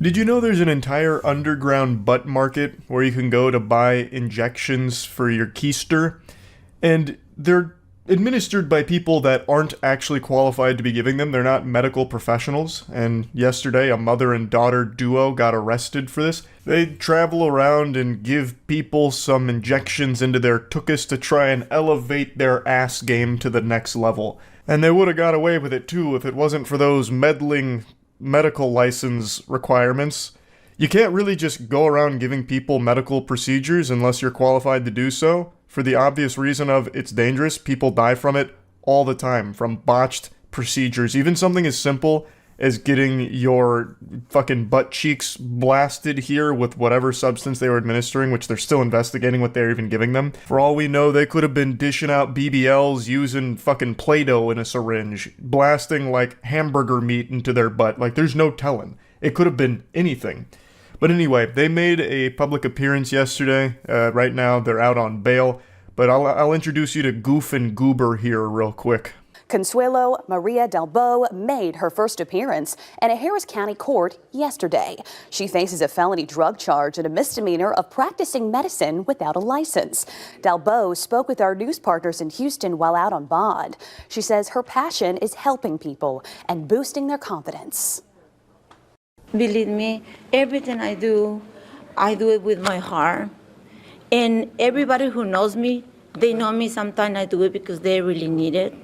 Did you know there's an entire underground butt market where you can go to buy injections for your keister? And they're administered by people that aren't actually qualified to be giving them. They're not medical professionals. And yesterday, a mother and daughter duo got arrested for this. They travel around and give people some injections into their tuchus to try and elevate their ass game to the next level. And they would have got away with it too if it wasn't for those meddling medical license requirements. You can't really just go around giving people medical procedures unless you're qualified to do so, for the obvious reason of it's dangerous. People die from it all the time, from botched procedures. Even something as simple as getting your fucking butt cheeks blasted here with whatever substance they were administering, which they're still investigating what they're even giving them. For all we know, they could have been dishing out BBLs using fucking Play-Doh in a syringe, blasting like hamburger meat into their butt. Like, there's no telling. It could have been anything. But anyway, they made a public appearance yesterday. Right now, they're out on bail. But I'll introduce you to Goof and Goober here real quick. Consuelo Maria Dalbo made her first appearance in a Harris County court yesterday. She faces a felony drug charge and a misdemeanor of practicing medicine without a license. Dalbo spoke with our news partners in Houston while out on bond. She says her passion is helping people and boosting their confidence. Believe me, everything I do it with my heart. And everybody who knows me, they know me. Sometimes I do it because they really need it.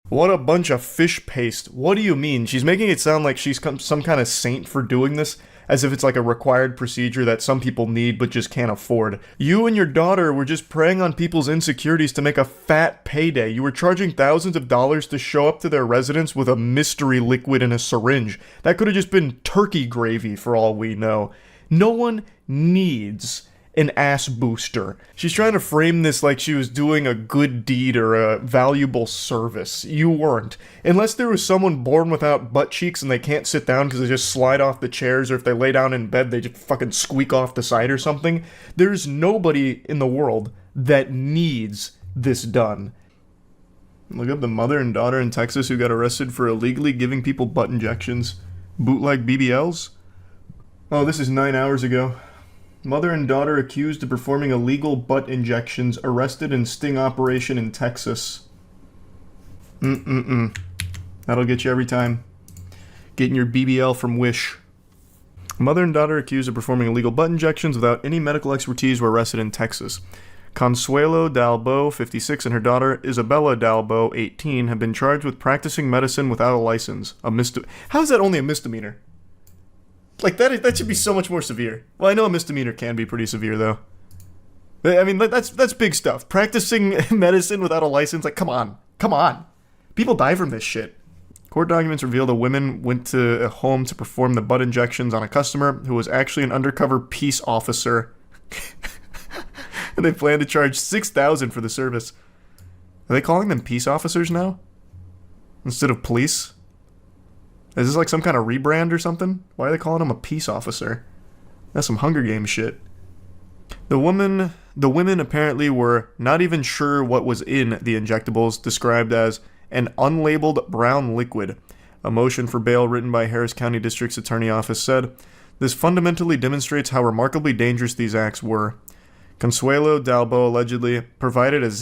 What a bunch of fish paste. What do you mean? She's making it sound like she's some kind of saint for doing this, as if it's like a required procedure that some people need but just can't afford. You and your daughter were just preying on people's insecurities to make a fat payday. You were charging thousands of dollars to show up to their residence with a mystery liquid in a syringe. That could have just been turkey gravy for all we know. No one needs an ass booster. She's trying to frame this like she was doing a good deed or a valuable service. You weren't. Unless there was someone born without butt cheeks and they can't sit down because they just slide off the chairs, or if they lay down in bed they just fucking squeak off the side or something. There's nobody in the world that needs this done. Look up the mother and daughter in Texas who got arrested for illegally giving people butt injections. Bootleg BBLs? Oh, this is 9 hours ago. Mother and daughter accused of performing illegal butt injections arrested in sting operation in Texas. That'll get you every time. Getting your BBL from Wish. Mother and daughter accused of performing illegal butt injections without any medical expertise were arrested in Texas. Consuelo Dalbo, 56, and her daughter Isabella Dalbo, 18, have been charged with practicing medicine without a license. How is that only a misdemeanor? Like, that should be so much more severe. Well, I know a misdemeanor can be pretty severe, though. I mean, that's big stuff. Practicing medicine without a license, like, come on. People die from this shit. Court documents reveal a woman went to a home to perform the butt injections on a customer who was actually an undercover peace officer. And they plan to charge $6,000 for the service. Are they calling them peace officers now? Instead of police? Is this like some kind of rebrand or something? Why are they calling him a peace officer? That's some Hunger Games shit. The women apparently were not even sure what was in the injectables, described as an unlabeled brown liquid. A motion for bail written by Harris County District's Attorney Office said, "This fundamentally demonstrates how remarkably dangerous these acts were." Consuelo Dalbo allegedly provided a provided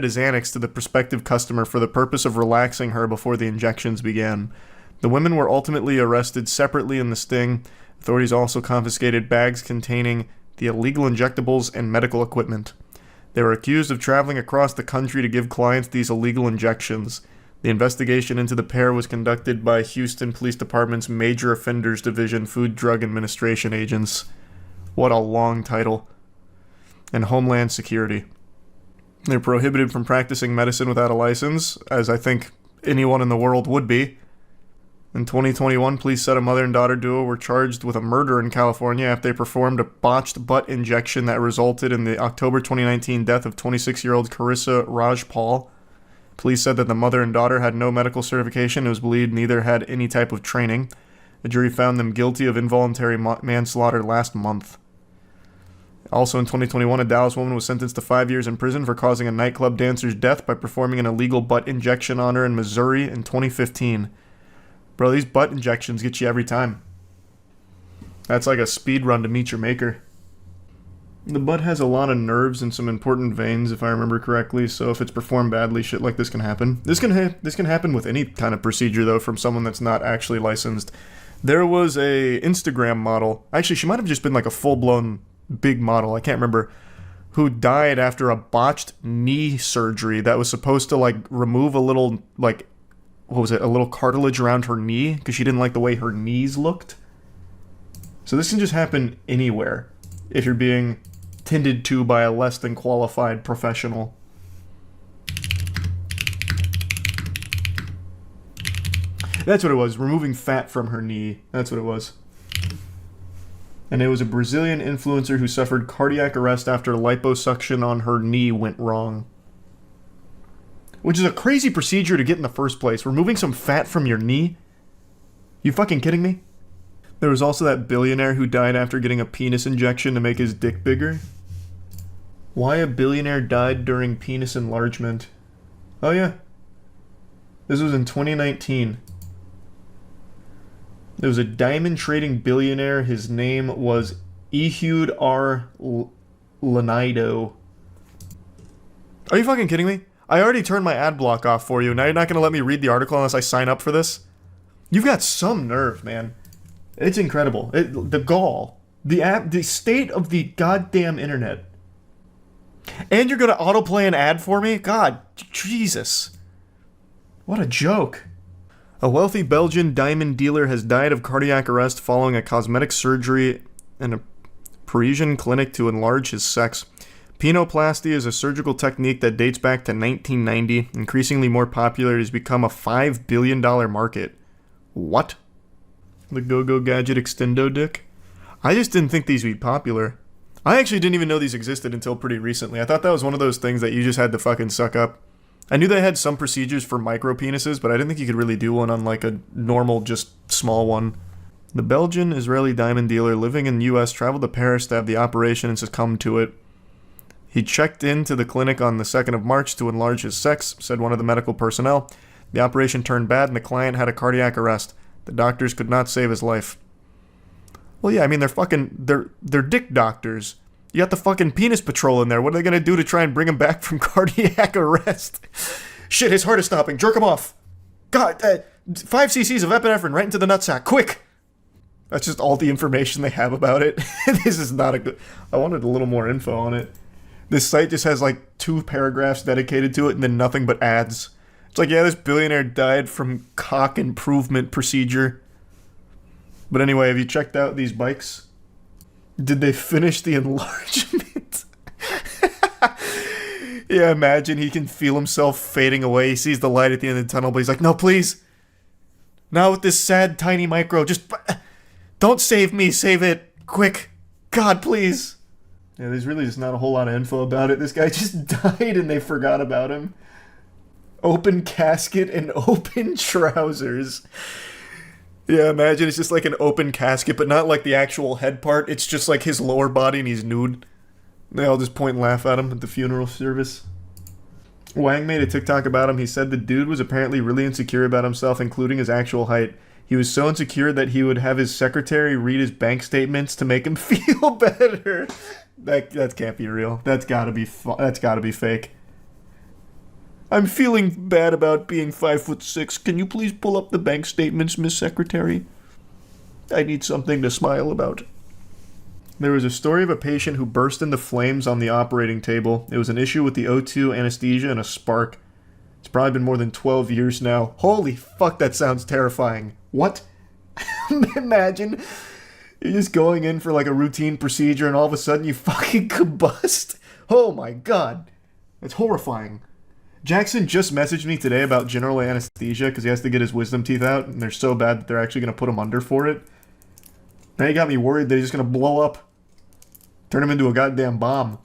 a Xanax to the prospective customer for the purpose of relaxing her before the injections began. The women were ultimately arrested separately in the sting. Authorities also confiscated bags containing the illegal injectables and medical equipment. They were accused of traveling across the country to give clients these illegal injections. The investigation into the pair was conducted by Houston Police Department's Major Offenders Division Food Drug Administration agents. What a long title. And Homeland Security. They're prohibited from practicing medicine without a license, as I think anyone in the world would be. In 2021, police said a mother and daughter duo were charged with a murder in California after they performed a botched butt injection that resulted in the October 2019 death of 26-year-old Carissa Rajpal. Police said that the mother and daughter had no medical certification and it was believed neither had any type of training. The jury found them guilty of involuntary manslaughter last month. Also in 2021, a Dallas woman was sentenced to 5 years in prison for causing a nightclub dancer's death by performing an illegal butt injection on her in Missouri in 2015. Bro, these butt injections get you every time. That's like a speed run to meet your maker. The butt has a lot of nerves and some important veins, if I remember correctly, so if it's performed badly, shit like this can happen. This can happen with any kind of procedure, though, from someone that's not actually licensed. There was a Instagram model, actually, she might have just been like a full-blown big model, I can't remember, who died after a botched knee surgery that was supposed to, like, remove a little, like, what was it, a little cartilage around her knee, because she didn't like the way her knees looked. So this can just happen anywhere, if you're being tended to by a less than qualified professional. That's what it was, removing fat from her knee. That's what it was. And it was a Brazilian influencer who suffered cardiac arrest after liposuction on her knee went wrong. Which is a crazy procedure to get in the first place. Removing some fat from your knee? You fucking kidding me? There was also that billionaire who died after getting a penis injection to make his dick bigger. Why a billionaire died during penis enlargement? Oh yeah. This was in 2019. There was a diamond trading billionaire. His name was Ehud R. Lanido. Are you fucking kidding me? I already turned my ad block off for you. Now you're not going to let me read the article unless I sign up for this? You've got some nerve, man. It's incredible. The gall. The state of the goddamn internet. And you're gonna autoplay an ad for me? God, Jesus. What a joke. A wealthy Belgian diamond dealer has died of cardiac arrest following a cosmetic surgery in a Parisian clinic to enlarge his sex. Penoplasty is a surgical technique that dates back to 1990. Increasingly more popular, it has become a $5 billion market. What? The Go-Go Gadget Extendo Dick? I just didn't think these would be popular. I actually didn't even know these existed until pretty recently. I thought that was one of those things that you just had to fucking suck up. I knew they had some procedures for micro penises, but I didn't think you could really do one on like a normal, just small one. The Belgian-Israeli diamond dealer living in the US traveled to Paris to have the operation and succumbed to it. He checked into the clinic on the 2nd of March to enlarge his sex, said one of the medical personnel. The operation turned bad and the client had a cardiac arrest. The doctors could not save his life. Well, yeah, I mean, they're dick doctors. You got the fucking penis patrol in there. What are they gonna do to try and bring him back from cardiac arrest? Shit, his heart is stopping. Jerk him off. God, 5 cc's of epinephrine right into the nutsack. Quick! That's just all the information they have about it. This is not a good... I wanted a little more info on it. This site just has like 2 paragraphs dedicated to it and then nothing but ads. It's like, yeah, this billionaire died from cock improvement procedure. But anyway, have you checked out these bikes? Did they finish the enlargement? Yeah, imagine he can feel himself fading away. He sees the light at the end of the tunnel, but he's like, no, please. Not with this sad, tiny micro. Just don't save me. Save it. Quick. God, please. Yeah, there's really just not a whole lot of info about it. This guy just died and they forgot about him. Open casket and open trousers. Yeah, imagine it's just like an open casket, but not like the actual head part. It's just like his lower body and he's nude. They all just point and laugh at him at the funeral service. Wang made a TikTok about him. He said the dude was apparently really insecure about himself, including his actual height. He was so insecure that he would have his secretary read his bank statements to make him feel better. That can't be real. That's gotta be fake. I'm feeling bad about being 5'6". Can you please pull up the bank statements, Miss Secretary? I need something to smile about. There was a story of a patient who burst into flames on the operating table. It was an issue with the O2 anesthesia and a spark. It's probably been more than 12 years now. Holy fuck, that sounds terrifying. What? Imagine you're just going in for like a routine procedure and all of a sudden you fucking combust. Oh my god. That's horrifying. Jackson just messaged me today about general anesthesia because he has to get his wisdom teeth out and they're so bad that they're actually going to put him under for it. Now he got me worried that he's just going to blow up. Turn him into a goddamn bomb.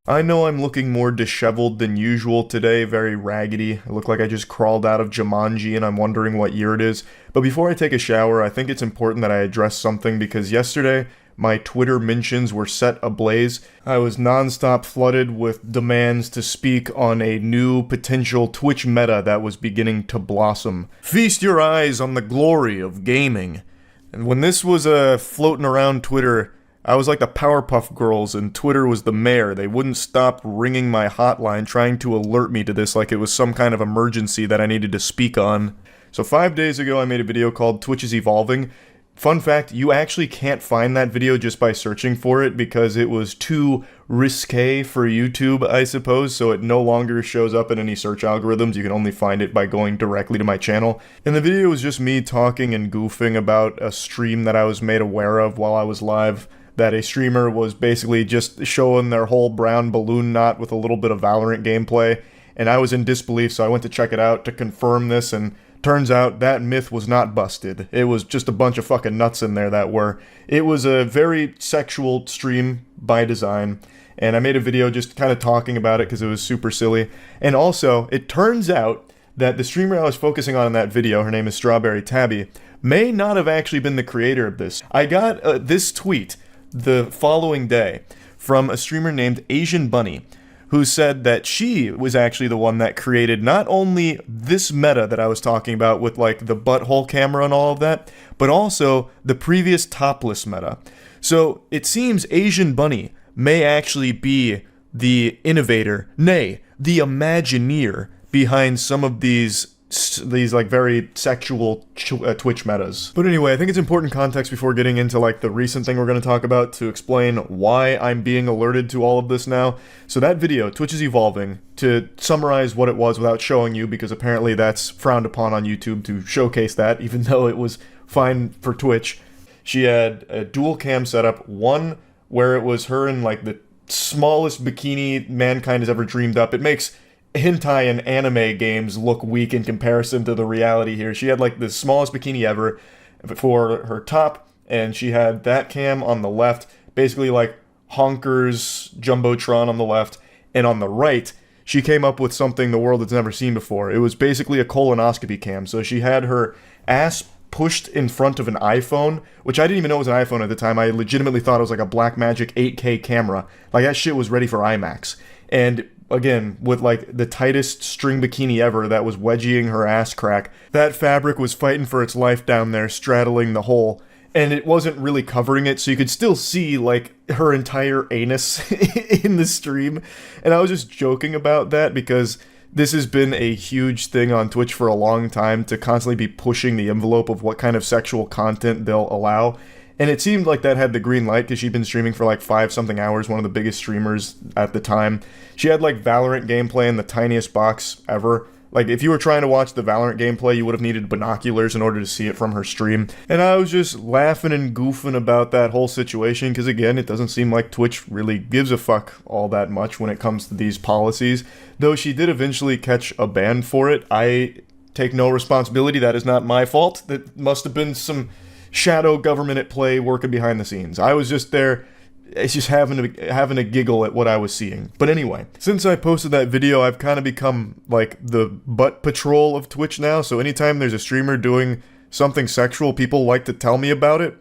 I know I'm looking more disheveled than usual today, very raggedy. I look like I just crawled out of Jumanji and I'm wondering what year it is. But before I take a shower, I think it's important that I address something because yesterday, my Twitter mentions were set ablaze. I was nonstop flooded with demands to speak on a new potential Twitch meta that was beginning to blossom. Feast your eyes on the glory of gaming. And when this was floating around Twitter, I was like the Powerpuff Girls and Twitter was the mayor. They wouldn't stop ringing my hotline trying to alert me to this like it was some kind of emergency that I needed to speak on. So 5 days ago I made a video called Twitch is Evolving. Fun fact, you actually can't find that video just by searching for it because it was too risque for YouTube, I suppose, so it no longer shows up in any search algorithms. You can only find it by going directly to my channel. And the video was just me talking and goofing about a stream that I was made aware of while I was live, that a streamer was basically just showing their whole brown balloon knot with a little bit of Valorant gameplay, and I was in disbelief, so I went to check it out to confirm this, and turns out that myth was not busted. It was just a bunch of fucking nuts in there that were. It was a very sexual stream by design, and I made a video just kind of talking about it because it was super silly. And also, it turns out that the streamer I was focusing on in that video, her name is Strawberry Tabby, may not have actually been the creator of this. I got this tweet the following day from a streamer named Asian Bunny, who said that she was actually the one that created not only this meta that I was talking about with like the butthole camera and all of that, but also the previous topless meta. So it seems Asian Bunny may actually be the innovator, nay, the Imagineer behind some of these like very sexual Twitch metas. But anyway, I think it's important context before getting into like the recent thing we're going to talk about to explain why I'm being alerted to all of this now. So that video, Twitch is Evolving, to summarize what it was without showing you, because apparently that's frowned upon on YouTube to showcase that, even though it was fine for Twitch. She had a dual cam setup, one where it was her in like the smallest bikini mankind has ever dreamed up. It makes hentai and anime games look weak in comparison to the reality here. She had like the smallest bikini ever for her top, and she had that cam on the left, basically like Honker's Jumbotron on the left, and on the right, she came up with something the world has never seen before. It was basically a colonoscopy cam. So she had her ass pushed in front of an iPhone, which I didn't even know was an iPhone at the time. I legitimately thought it was like a Blackmagic 8K camera. Like that shit was ready for IMAX. And again, with like the tightest string bikini ever that was wedging her ass crack. That fabric was fighting for its life down there, straddling the hole. And it wasn't really covering it, so you could still see like her entire anus in the stream. And I was just joking about that because this has been a huge thing on Twitch for a long time, to constantly be pushing the envelope of what kind of sexual content they'll allow. And it seemed like that had the green light because she'd been streaming for like 5-something hours, one of the biggest streamers at the time. She had like Valorant gameplay in the tiniest box ever. Like if you were trying to watch the Valorant gameplay, you would have needed binoculars in order to see it from her stream. And I was just laughing and goofing about that whole situation because again, it doesn't seem like Twitch really gives a fuck all that much when it comes to these policies. Though she did eventually catch a ban for it. I take no responsibility. That is not my fault. That must have been some shadow government at play working behind the scenes. I was just there, it's just having a giggle at what I was seeing. But anyway, since I posted that video, I've kind of become like the butt patrol of Twitch now. So anytime there's a streamer doing something sexual, people like to tell me about it.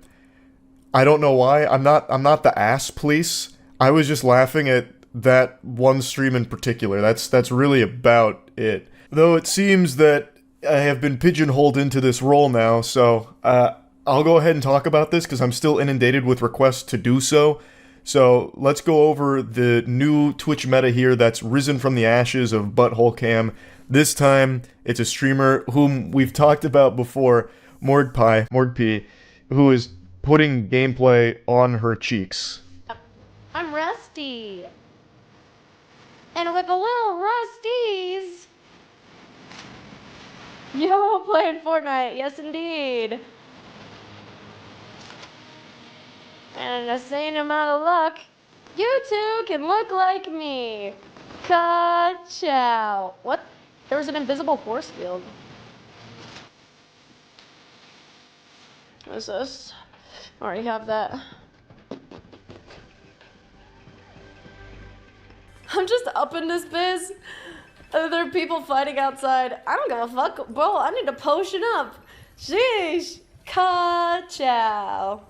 I don't know why. I'm not the ass police. I was just laughing at that one stream in particular. That's really about it. Though it seems that I have been pigeonholed into this role now, so I'll go ahead and talk about this because I'm still inundated with requests to do so. So let's go over the new Twitch meta here that's risen from the ashes of Butthole Cam. This time, it's a streamer whom we've talked about before, Mordp, who is putting gameplay on her cheeks. I'm Rusty. And with the little Rusties, yo, playing Fortnite, yes indeed. And in the same amount of luck, you two can look like me. Ka-chow. What? There was an invisible force field. What is this? I already have that. I'm just up in this biz. There are people fighting outside. I don't give a fuck. Bro, I need to potion up. Sheesh. Ka-chow.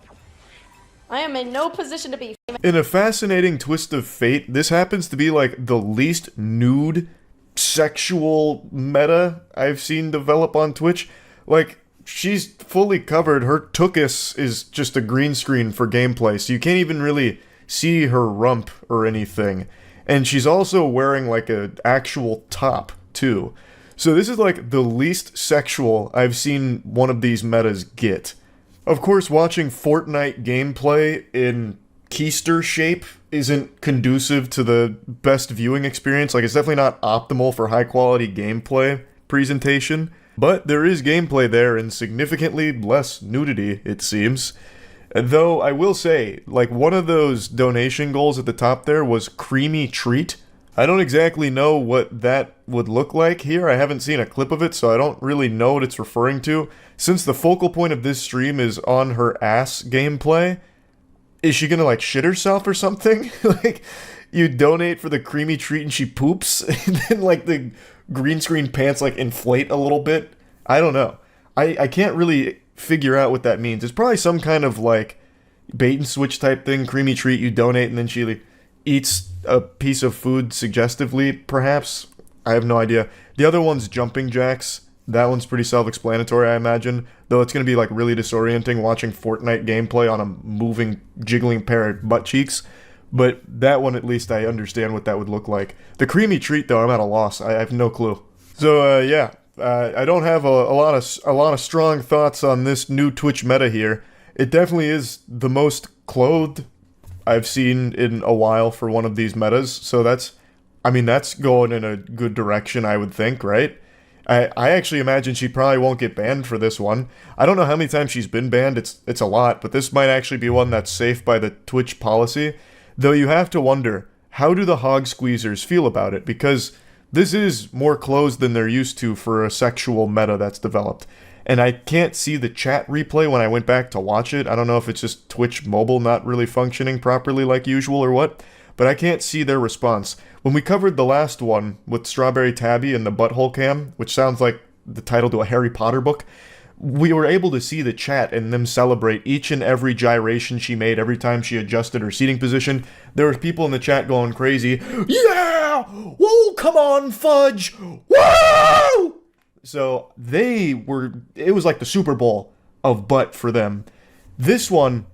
I am in no position to be famous. In a fascinating twist of fate, this happens to be like the least nude sexual meta I've seen develop on Twitch. Like, she's fully covered. Her tuchus is just a green screen for gameplay, so you can't even really see her rump or anything. And she's also wearing like an actual top, too. So this is like the least sexual I've seen one of these metas get. Of course, watching Fortnite gameplay in keister shape isn't conducive to the best viewing experience. Like, it's definitely not optimal for high-quality gameplay presentation. But there is gameplay there and significantly less nudity, it seems. Though, I will say, like, one of those donation goals at the top there was Creamy Treat. I don't exactly know what that would look like here. I haven't seen a clip of it, so I don't really know what it's referring to. Since the focal point of this stream is on her ass gameplay, is she gonna, like, shit herself or something? Like, you donate for the Creamy Treat and she poops, and then, like, the green screen pants, like, inflate a little bit? I don't know. I can't really figure out what that means. It's probably some kind of, like, bait and switch type thing. Creamy Treat, you donate, and then she, like, eats a piece of food suggestively, perhaps. I have no idea. The other one's jumping jacks. That one's pretty self-explanatory, I imagine. Though it's going to be, like, really disorienting watching Fortnite gameplay on a moving, jiggling pair of butt cheeks. But that one, at least, I understand what that would look like. The Creamy Treat, though, I'm at a loss. I have no clue. So, yeah. I don't have a lot of strong thoughts on this new Twitch meta here. It definitely is the most clothed I've seen in a while for one of these metas. So that's going in a good direction, I would think, right? I actually imagine she probably won't get banned for this one. I don't know how many times she's been banned. It's a lot, but this might actually be one that's safe by the Twitch policy. Though you have to wonder, how do the hog squeezers feel about it? Because this is more closed than they're used to for a sexual meta that's developed. And I can't see the chat replay when I went back to watch it. I don't know if it's just Twitch mobile not really functioning properly like usual or what, but I can't see their response. When we covered the last one with Strawberry Tabby and the butthole cam, which sounds like the title to a Harry Potter book, we were able to see the chat and them celebrate each and every gyration she made every time she adjusted her seating position. There were people in the chat going crazy. Yeah! Whoa, come on, Fudge! Whoa! So it was like the Super Bowl of butt for them. This one,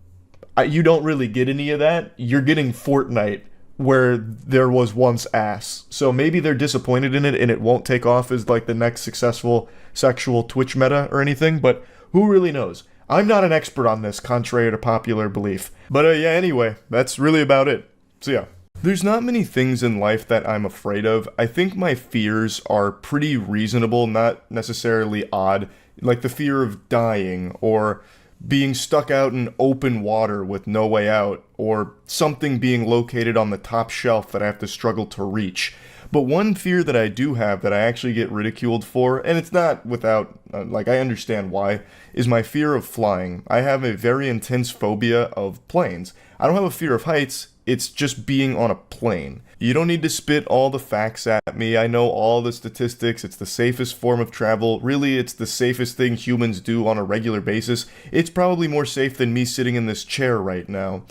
you don't really get any of that. You're getting Fortnite, where there was once ass. So maybe they're disappointed in it and it won't take off as like the next successful sexual Twitch meta or anything, but who really knows? I'm not an expert on this, contrary to popular belief. But yeah, anyway, that's really about it. So yeah. There's not many things in life that I'm afraid of. I think my fears are pretty reasonable, not necessarily odd. Like the fear of dying, or being stuck out in open water with no way out, or something being located on the top shelf that I have to struggle to reach. But one fear that I do have that I actually get ridiculed for, and it's not without, I understand why, is my fear of flying. I have a very intense phobia of planes. I don't have a fear of heights, it's just being on a plane. You don't need to spit all the facts at me. I know all the statistics. It's the safest form of travel. Really, it's the safest thing humans do on a regular basis. It's probably more safe than me sitting in this chair right now.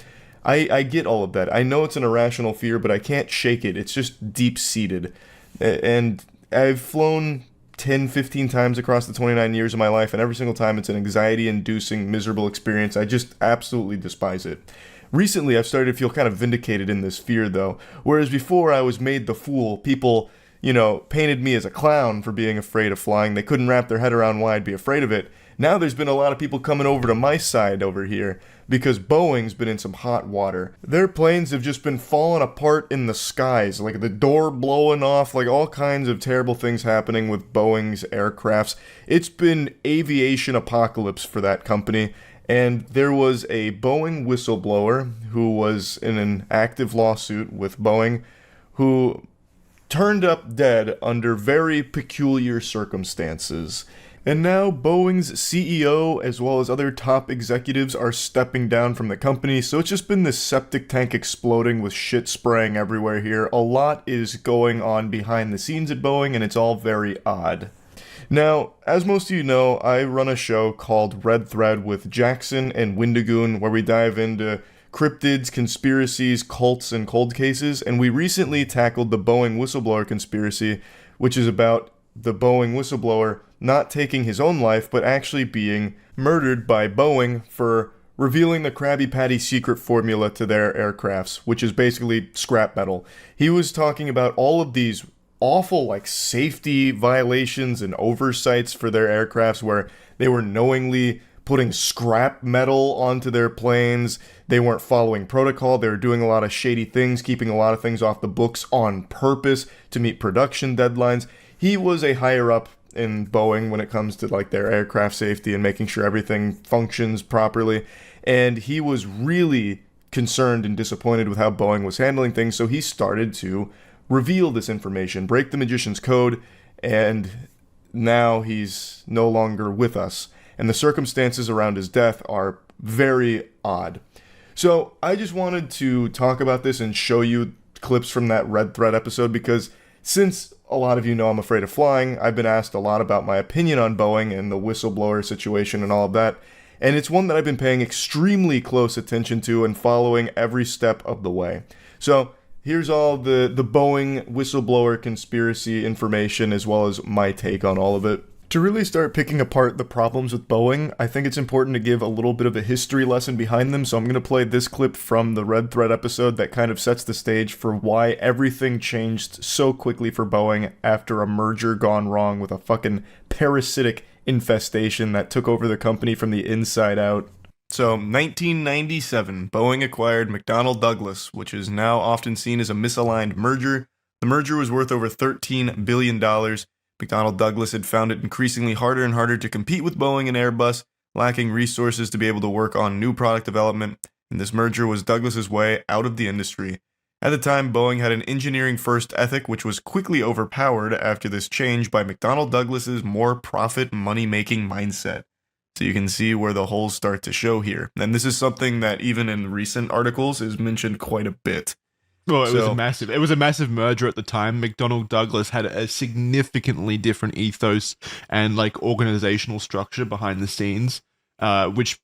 I get all of that. I know it's an irrational fear, but I can't shake it. It's just deep-seated. And I've flown 10, 15 times across the 29 years of my life, and every single time it's an anxiety-inducing, miserable experience. I just absolutely despise it. Recently, I've started to feel kind of vindicated in this fear, though. Whereas before, I was made the fool. People, painted me as a clown for being afraid of flying. They couldn't wrap their head around why I'd be afraid of it. Now there's been a lot of people coming over to my side over here, because Boeing's been in some hot water. Their planes have just been falling apart in the skies, like the door blowing off, like all kinds of terrible things happening with Boeing's aircrafts. It's been aviation apocalypse for that company. And there was a Boeing whistleblower who was in an active lawsuit with Boeing who turned up dead under very peculiar circumstances. And now Boeing's CEO, as well as other top executives, are stepping down from the company, so it's just been this septic tank exploding with shit spraying everywhere here. A lot is going on behind the scenes at Boeing, and it's all very odd. Now, as most of you know, I run a show called Red Thread with Jackson and Windigoon, where we dive into cryptids, conspiracies, cults, and cold cases, and we recently tackled the Boeing whistleblower conspiracy, which is about the Boeing whistleblower not taking his own life, but actually being murdered by Boeing for revealing the Krabby Patty secret formula to their aircrafts, which is basically scrap metal. He was talking about all of these awful like safety violations and oversights for their aircrafts where they were knowingly putting scrap metal onto their planes. They weren't following protocol. They were doing a lot of shady things, keeping a lot of things off the books on purpose to meet production deadlines. He was a higher up in Boeing when it comes to like their aircraft safety and making sure everything functions properly. And he was really concerned and disappointed with how Boeing was handling things. So he started to reveal this information, break the magician's code, and now he's no longer with us. And the circumstances around his death are very odd. So I just wanted to talk about this and show you clips from that Red Thread episode because since a lot of you know I'm afraid of flying, I've been asked a lot about my opinion on Boeing and the whistleblower situation and all of that. And it's one that I've been paying extremely close attention to and following every step of the way. So here's all the Boeing whistleblower conspiracy information as well as my take on all of it. To really start picking apart the problems with Boeing, I think it's important to give a little bit of a history lesson behind them, so I'm going to play this clip from the Red Thread episode that kind of sets the stage for why everything changed so quickly for Boeing after a merger gone wrong with a fucking parasitic infestation that took over the company from the inside out. So, 1997, Boeing acquired McDonnell Douglas, which is now often seen as a misaligned merger. The merger was worth over $13 billion. McDonnell Douglas had found it increasingly harder and harder to compete with Boeing and Airbus, lacking resources to be able to work on new product development, and this merger was Douglas's way out of the industry. At the time, Boeing had an engineering-first ethic which was quickly overpowered after this change by McDonnell Douglas's more profit, money-making mindset. So you can see where the holes start to show here. And this is something that even in recent articles is mentioned quite a bit. Well, it was a massive merger at the time. McDonnell Douglas had a significantly different ethos and like organizational structure behind the scenes, which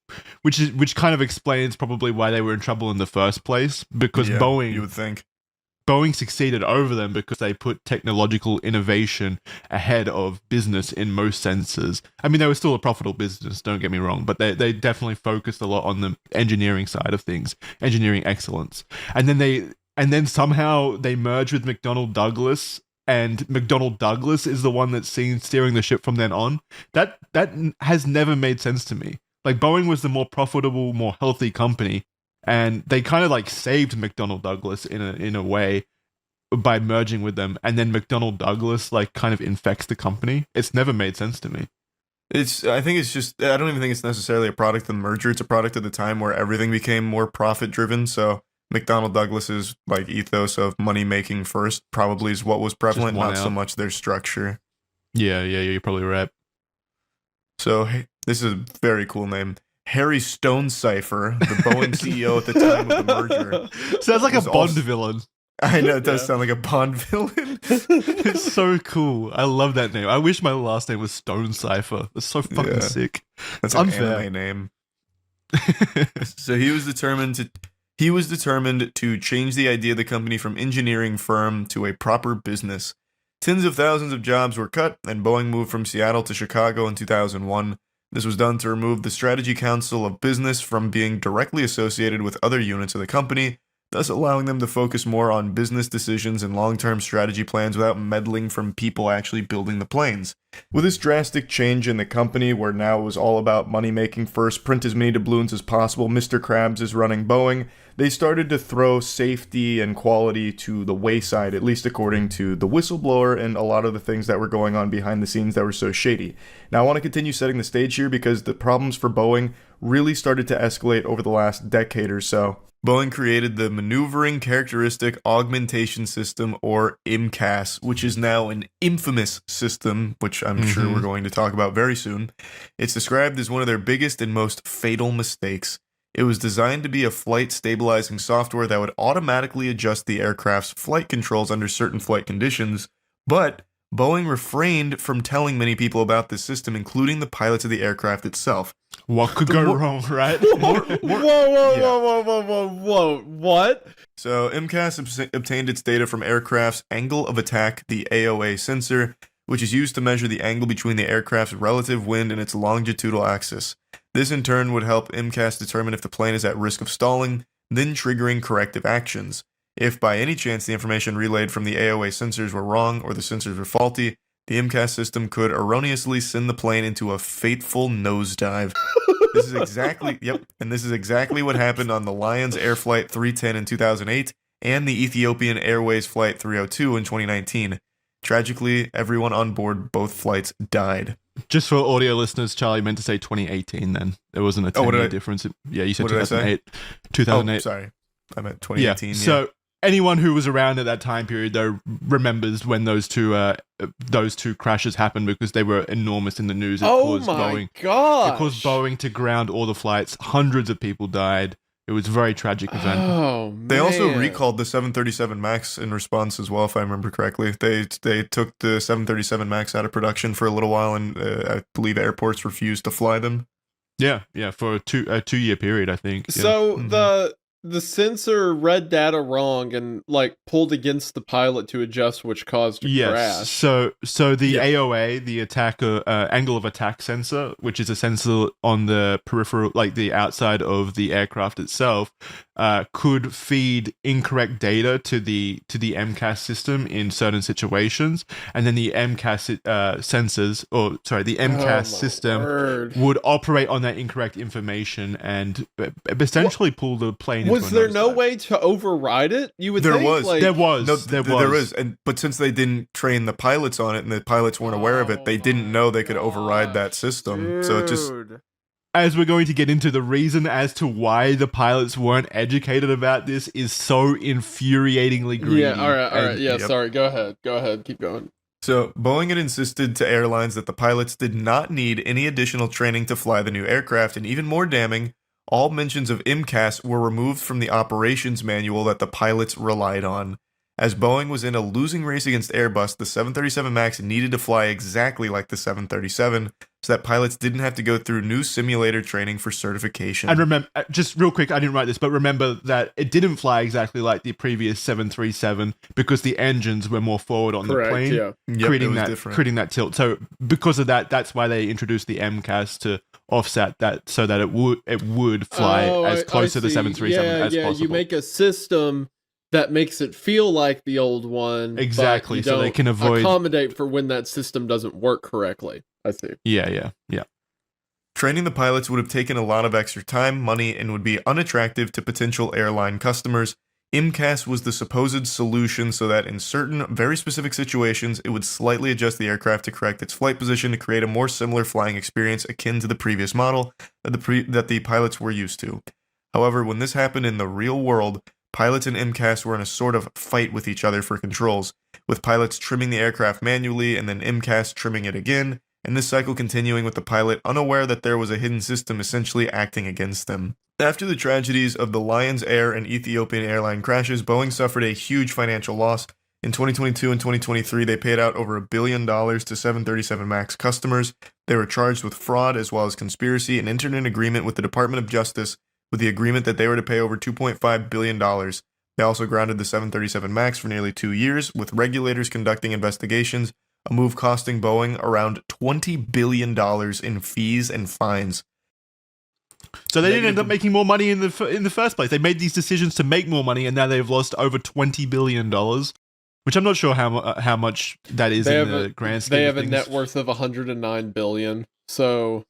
kind of explains probably why they were in trouble in the first place. Because Boeing, you would think, Boeing succeeded over them because they put technological innovation ahead of business in most senses. I mean, they were still a profitable business, don't get me wrong, but they definitely focused a lot on the engineering side of things, engineering excellence. And then somehow they merge with McDonnell Douglas, and McDonnell Douglas is the one that's seen steering the ship from then on. That has never made sense to me. Like, Boeing was the more profitable, more healthy company, and they kind of like saved McDonnell Douglas in a way by merging with them, and then McDonnell Douglas like kind of infects the company. It's never made sense to me. I don't even think it's necessarily a product of the merger. It's a product of the time where everything became more profit driven. So McDonnell Douglas's like ethos of money making first probably is what was prevalent, not so much their structure. Yeah, you're probably right. So this is a very cool name. Harry Stonecipher, the Boeing CEO at the time of the merger. Sounds like a Bond villain. I know, it does sound like a Bond villain. It's so cool. I love that name. I wish my last name was Stonecipher. It's so fucking sick. That's an anime name. So he was determined to change the idea of the company from engineering firm to a proper business. Tens of thousands of jobs were cut, and Boeing moved from Seattle to Chicago in 2001. This was done to remove the Strategy Council of Business from being directly associated with other units of the company, thus allowing them to focus more on business decisions and long-term strategy plans without meddling from people actually building the planes. With this drastic change in the company, where now it was all about money-making first, print as many doubloons as possible, Mr. Krabs is running Boeing, they started to throw safety and quality to the wayside, at least according to the whistleblower and a lot of the things that were going on behind the scenes that were so shady. Now, I want to continue setting the stage here because the problems for Boeing really started to escalate over the last decade or so. Boeing created the Maneuvering Characteristic Augmentation System, or MCAS, which is now an infamous system, which I'm sure we're going to talk about very soon. It's described as one of their biggest and most fatal mistakes. It was designed to be a flight stabilizing software that would automatically adjust the aircraft's flight controls under certain flight conditions, but Boeing refrained from telling many people about this system, including the pilots of the aircraft itself. What could go wrong, right? Whoa. What? So MCAS obtained its data from aircraft's angle of attack, the AOA sensor, which is used to measure the angle between the aircraft's relative wind and its longitudinal axis. This in turn would help MCAS determine if the plane is at risk of stalling, then triggering corrective actions. If by any chance the information relayed from the AOA sensors were wrong or the sensors were faulty, the MCAS system could erroneously send the plane into a fateful nosedive. This is exactly what happened on the Lions Air Flight 310 in 2008 and the Ethiopian Airways Flight 302 in 2019. Tragically, everyone on board both flights died. Just for audio listeners, Charlie meant to say 2018 then. There wasn't a 10-year difference. Yeah, you said 2008. 2008. Oh, sorry. I meant 2018. Yeah. So anyone who was around at that time period, though, remembers when those two crashes happened because they were enormous in the news. It caused Boeing to ground all the flights. Hundreds of people died. It was a very tragic event. Oh, man. They also recalled the 737 MAX in response as well, if I remember correctly. They took the 737 MAX out of production for a little while, and I believe airports refused to fly them. Yeah, for a 2-year period, I think. Yeah. So the sensor read data wrong and like pulled against the pilot to adjust, which caused a crash. So the AOA, the angle of attack sensor, which is a sensor on the peripheral, like the outside of the aircraft itself, could feed incorrect data to the MCAS system in certain situations, and then the MCAS system would operate on that incorrect information and essentially pull the plane. Was there no way to override it? You would think, there was. But since they didn't train the pilots on it and the pilots weren't aware of it, they didn't know they could override that system. Dude. So it just, as we're going to get into, the reason as to why the pilots weren't educated about this is so infuriatingly greedy. Yeah, all right. Yeah, sorry. Go ahead. Keep going. So Boeing had insisted to airlines that the pilots did not need any additional training to fly the new aircraft, and even more damning, all mentions of MCAS were removed from the operations manual that the pilots relied on. As Boeing was in a losing race against Airbus, the 737 MAX needed to fly exactly like the 737, so that pilots didn't have to go through new simulator training for certification. And remember, just real quick, I didn't write this, but remember that it didn't fly exactly like the previous 737 because the engines were more forward on the plane, creating that tilt. So because of that, that's why they introduced the MCAS to offset that, so that it would fly as close to the 737 as possible. You make a system that makes it feel like the old one. Exactly, so they can accommodate for when that system doesn't work correctly. I see. Yeah. Training the pilots would have taken a lot of extra time, money, and would be unattractive to potential airline customers. MCAS was the supposed solution so that in certain very specific situations, it would slightly adjust the aircraft to correct its flight position to create a more similar flying experience akin to the previous model that the pilots were used to. However, when this happened in the real world, pilots and MCAS were in a sort of fight with each other for controls, with pilots trimming the aircraft manually and then MCAS trimming it again, and this cycle continuing with the pilot unaware that there was a hidden system essentially acting against them. After the tragedies of the Lions Air and Ethiopian airline crashes, Boeing suffered a huge financial loss. In 2022 and 2023, they paid out over $1 billion to 737 MAX customers. They were charged with fraud as well as conspiracy and entered an agreement with the Department of Justice with the agreement that they were to pay over $2.5 billion. They also grounded the 737 MAX for nearly 2 years, with regulators conducting investigations, a move costing Boeing around $20 billion in fees and fines. So they didn't end up making more money in the first place. They made these decisions to make more money, and now they've lost over $20 billion, which I'm not sure how much that is in the grand scheme of things. They have a net worth of $109 billion, so...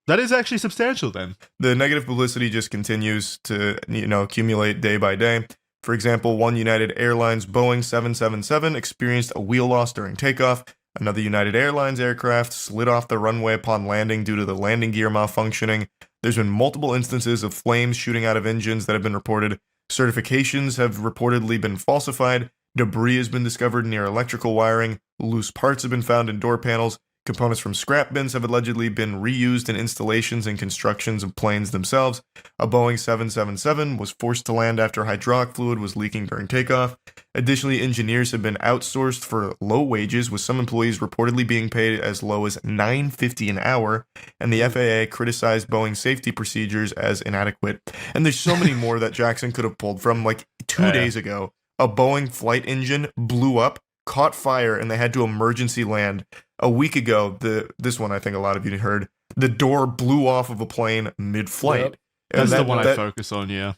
That is actually substantial then. The negative publicity just continues to, accumulate day by day. For example, one United Airlines Boeing 777 experienced a wheel loss during takeoff. Another United Airlines aircraft slid off the runway upon landing due to the landing gear malfunctioning. There's been multiple instances of flames shooting out of engines that have been reported. Certifications have reportedly been falsified. Debris has been discovered near electrical wiring. Loose parts have been found in door panels. Components from scrap bins have allegedly been reused in installations and constructions of planes themselves. A Boeing 777 was forced to land after hydraulic fluid was leaking during takeoff. Additionally, engineers have been outsourced for low wages, with some employees reportedly being paid as low as $9.50 an hour, and the FAA criticized Boeing's safety procedures as inadequate. And there's so many more that Jackson could have pulled from. Like 2 days ago, a Boeing flight engine blew up, caught fire, and they had to emergency land. A week ago, this one I think a lot of you heard, the door blew off of a plane mid-flight. Yep. That's the one I focus on, yeah.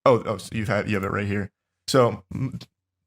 Oh, so you have it right here. So,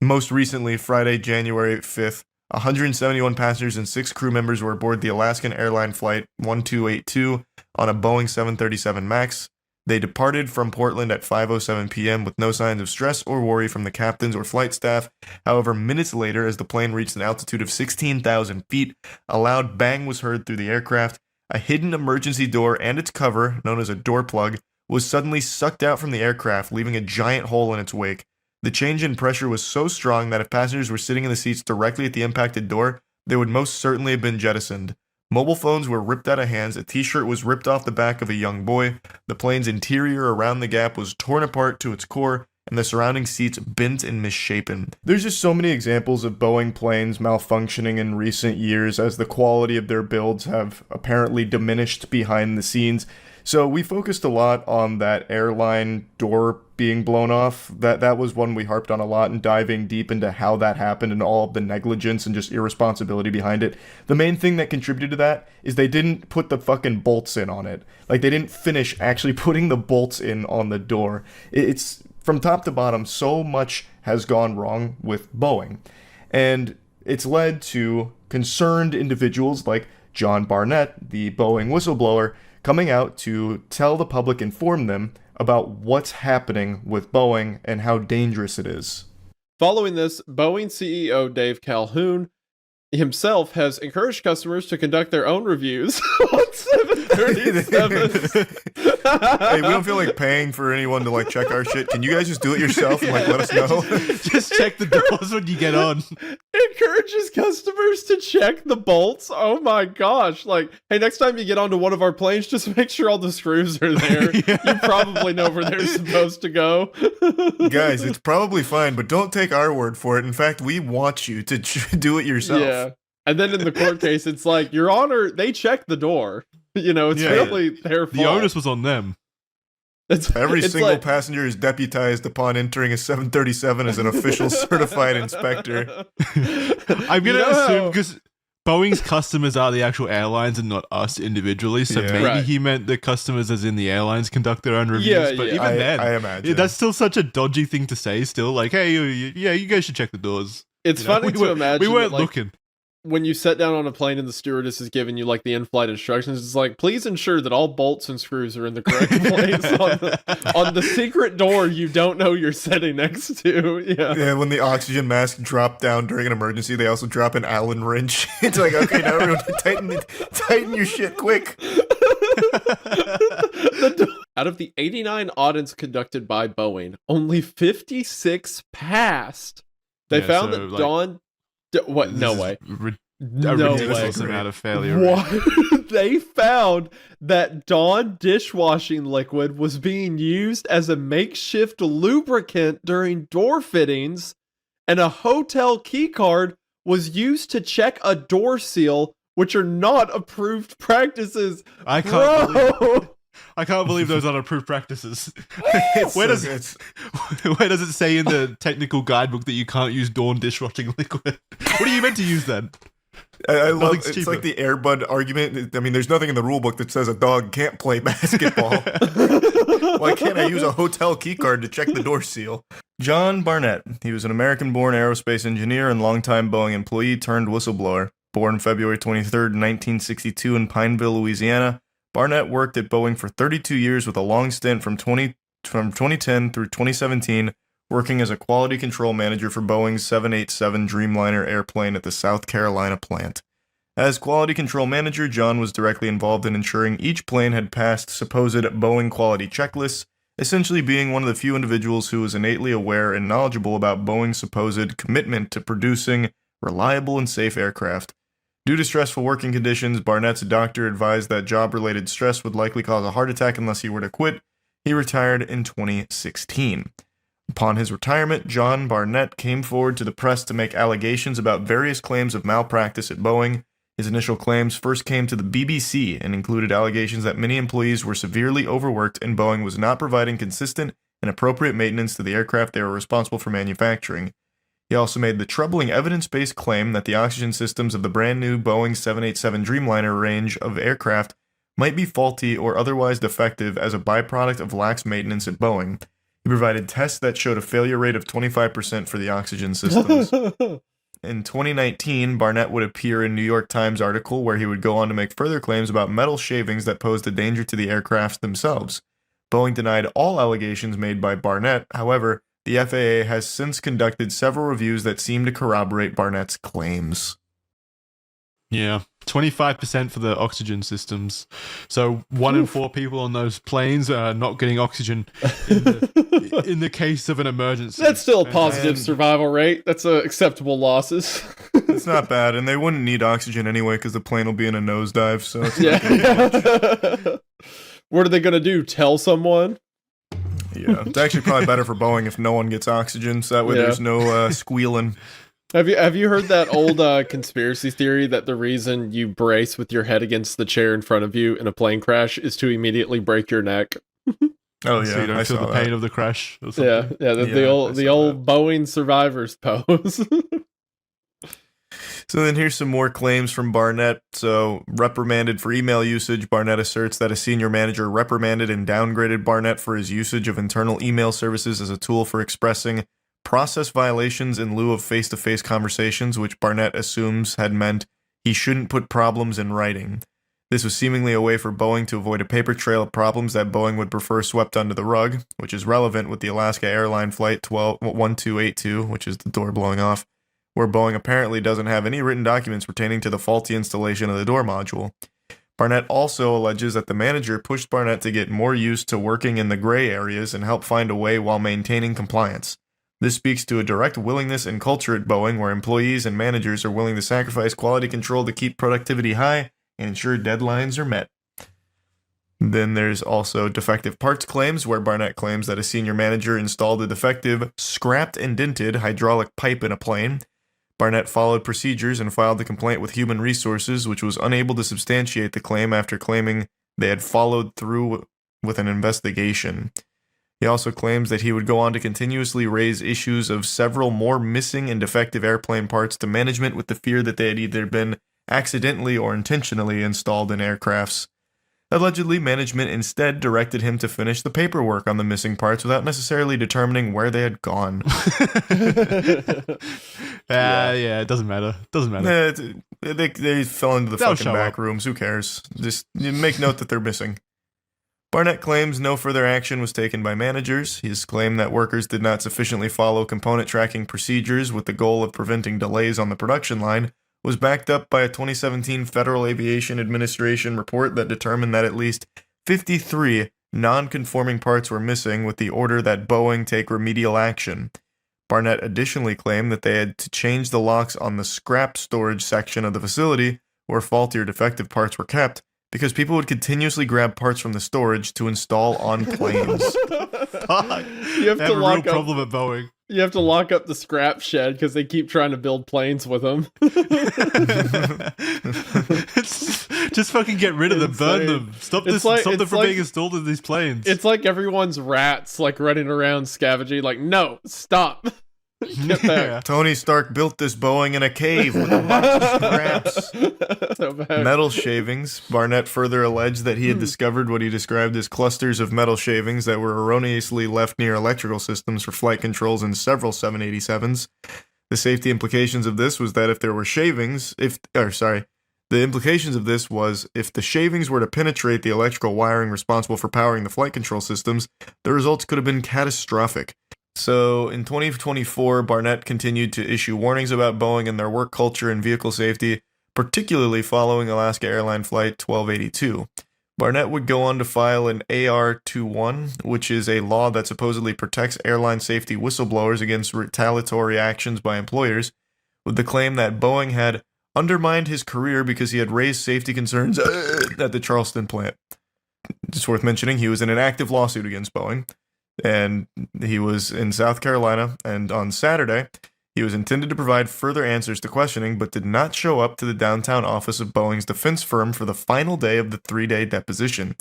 most recently, Friday, January 5th, 171 passengers and 6 crew members were aboard the Alaskan Airline Flight 1282 on a Boeing 737 MAX. They departed from Portland at 5:07 p.m. with no signs of stress or worry from the captains or flight staff. However, minutes later, as the plane reached an altitude of 16,000 feet, a loud bang was heard through the aircraft. A hidden emergency door and its cover, known as a door plug, was suddenly sucked out from the aircraft, leaving a giant hole in its wake. The change in pressure was so strong that if passengers were sitting in the seats directly at the impacted door, they would most certainly have been jettisoned. Mobile phones were ripped out of hands, a t-shirt was ripped off the back of a young boy, the plane's interior around the gap was torn apart to its core, and the surrounding seats bent and misshapen. There's just so many examples of Boeing planes malfunctioning in recent years as the quality of their builds have apparently diminished behind the scenes. So we focused a lot on that airline door being blown off. That was one we harped on a lot and diving deep into how that happened and all of the negligence and just irresponsibility behind it. The main thing that contributed to that is they didn't put the fucking bolts in on it. Like, they didn't finish actually putting the bolts in on the door. It's from top to bottom, so much has gone wrong with Boeing. And it's led to concerned individuals like John Barnett, the Boeing whistleblower, coming out to tell the public, inform them about what's happening with Boeing and how dangerous it is. Following this, Boeing CEO Dave Calhoun himself has encouraged customers to conduct their own reviews on 737. Hey, we don't feel like paying for anyone to like check our shit. Can you guys just do it yourself and like let us know? Just check the doors when you get on. Encourages customers to check the bolts. Oh my gosh. Like, hey, next time you get onto one of our planes, just make sure all the screws are there. Yeah. You probably know where they're supposed to go. Guys, it's probably fine, but don't take our word for it. In fact, we want you to do it yourself. Yeah. And then in the court case, it's like, Your Honor, they checked the door. You know, it's really their fault. The onus was on them. Every single passenger is deputized upon entering a 737 as an official certified inspector. I'm going to assume, because Boeing's customers are the actual airlines and not us individually, so maybe he meant the customers as in the airlines conduct their own reviews, but even then, I imagine. That's still such a dodgy thing to say still, like, hey, you guys should check the doors. It's funny to imagine we weren't that, like, looking. When you sit down on a plane and the stewardess is giving you like the in-flight instructions, it's like, please ensure that all bolts and screws are in the correct place on the secret door you don't know you're sitting next to. Yeah, when the oxygen mask dropped down during an emergency, they also drop an Allen wrench. It's like, okay, now everyone tighten your shit quick. Out of the 89 audits conducted by Boeing, only 56 passed. They found that Dawn... What? No way. A ridiculous amount of failure. What? They found that Dawn dishwashing liquid was being used as a makeshift lubricant during door fittings, and a hotel key card was used to check a door seal, which are not approved practices. I can't believe those are approved practices. Where does it say in the technical guidebook that you can't use Dawn dishwashing liquid? What are you meant to use then? I love it's like the Air Bud argument. I mean, there's nothing in the rule book that says a dog can't play basketball. Why can't I use a hotel key card to check the door seal? John Barnett. He was an American-born aerospace engineer and longtime Boeing employee turned whistleblower. Born February 23rd, 1962 in Pineville, Louisiana, Barnett worked at Boeing for 32 years with a long stint from 2010 through 2017, working as a quality control manager for Boeing's 787 Dreamliner airplane at the South Carolina plant. As quality control manager, John was directly involved in ensuring each plane had passed supposed Boeing quality checklists, essentially being one of the few individuals who was innately aware and knowledgeable about Boeing's supposed commitment to producing reliable and safe aircraft. Due to stressful working conditions, Barnett's doctor advised that job-related stress would likely cause a heart attack unless he were to quit. He retired in 2016. Upon his retirement, John Barnett came forward to the press to make allegations about various claims of malpractice at Boeing. His initial claims first came to the BBC and included allegations that many employees were severely overworked and Boeing was not providing consistent and appropriate maintenance to the aircraft they were responsible for manufacturing. He also made the troubling evidence-based claim that the oxygen systems of the brand new Boeing 787 Dreamliner range of aircraft might be faulty or otherwise defective as a byproduct of lax maintenance at Boeing. He provided tests that showed a failure rate of 25% for the oxygen systems. In 2019, Barnett would appear in a New York Times article where he would go on to make further claims about metal shavings that posed a danger to the aircrafts themselves. Boeing denied all allegations made by Barnett. However, the FAA has since conducted several reviews that seem to corroborate Barnett's claims. Yeah, 25% for the oxygen systems. So 1 in 4 people on those planes are not getting oxygen in the case of an emergency. That's still a positive survival rate. That's acceptable losses. It's not bad, and they wouldn't need oxygen anyway because the plane will be in a nosedive. So it's Yeah. What are they going to do? Tell someone? Yeah, it's actually probably better for Boeing if no one gets oxygen, so that way there's no squealing. Have you heard that old conspiracy theory that the reason you brace with your head against the chair in front of you in a plane crash is to immediately break your neck? Oh yeah, so you don't feel the pain of the crash. Or something. The old Boeing survivors pose. So then here's some more claims from Barnett. So, reprimanded for email usage, Barnett asserts that a senior manager reprimanded and downgraded Barnett for his usage of internal email services as a tool for expressing process violations in lieu of face-to-face conversations, which Barnett assumes had meant he shouldn't put problems in writing. This was seemingly a way for Boeing to avoid a paper trail of problems that Boeing would prefer swept under the rug, which is relevant with the Alaska Airline Flight 1282, which is the door blowing off, where Boeing apparently doesn't have any written documents pertaining to the faulty installation of the door module. Barnett also alleges that the manager pushed Barnett to get more used to working in the gray areas and help find a way while maintaining compliance. This speaks to a direct willingness and culture at Boeing where employees and managers are willing to sacrifice quality control to keep productivity high and ensure deadlines are met. Then there's also defective parts claims, where Barnett claims that a senior manager installed a defective, scrapped and dented hydraulic pipe in a plane. Barnett followed procedures and filed the complaint with Human Resources, which was unable to substantiate the claim after claiming they had followed through with an investigation. He also claims that he would go on to continuously raise issues of several more missing and defective airplane parts to management with the fear that they had either been accidentally or intentionally installed in aircrafts. Allegedly, management instead directed him to finish the paperwork on the missing parts without necessarily determining where they had gone. Yeah, it doesn't matter. They fell into the fucking back rooms. Who cares? Just make note that they're missing. Barnett claims no further action was taken by managers. His claim that workers did not sufficiently follow component tracking procedures with the goal of preventing delays on the production line was backed up by a 2017 Federal Aviation Administration report that determined that at least 53 non-conforming parts were missing, with the order that Boeing take remedial action. Barnett additionally claimed that they had to change the locks on the scrap storage section of the facility where faulty or defective parts were kept, because people would continuously grab parts from the storage to install on planes. Fuck. You have They to have a lock real up. problem at Boeing. You have to lock up the scrap shed because they keep trying to build planes with them. Just fucking get rid of them, burn Insane. them. Stop It's them from like- being installed in these planes. It's like everyone's rats, like running around scavenging. Like, no, stop. Get back. Tony Stark built this Boeing in a cave with a bunch of scraps. So bad. Metal shavings. Barnett further alleged that he had discovered what he described as clusters of metal shavings that were erroneously left near electrical systems for flight controls in several 787s. The safety implications of this was that if there were shavings, the implications of this was if the shavings were to penetrate the electrical wiring responsible for powering the flight control systems, the results could have been catastrophic. So, in 2024, Barnett continued to issue warnings about Boeing and their work culture and vehicle safety, particularly following Alaska Airline Flight 1282. Barnett would go on to file an AR-21, which is a law that supposedly protects airline safety whistleblowers against retaliatory actions by employers, with the claim that Boeing had undermined his career because he had raised safety concerns at the Charleston plant. It's worth mentioning he was in an active lawsuit against Boeing, and he was in South Carolina, and on Saturday, he was intended to provide further answers to questioning, but did not show up to the downtown office of Boeing's defense firm for the final day of the 3-day deposition.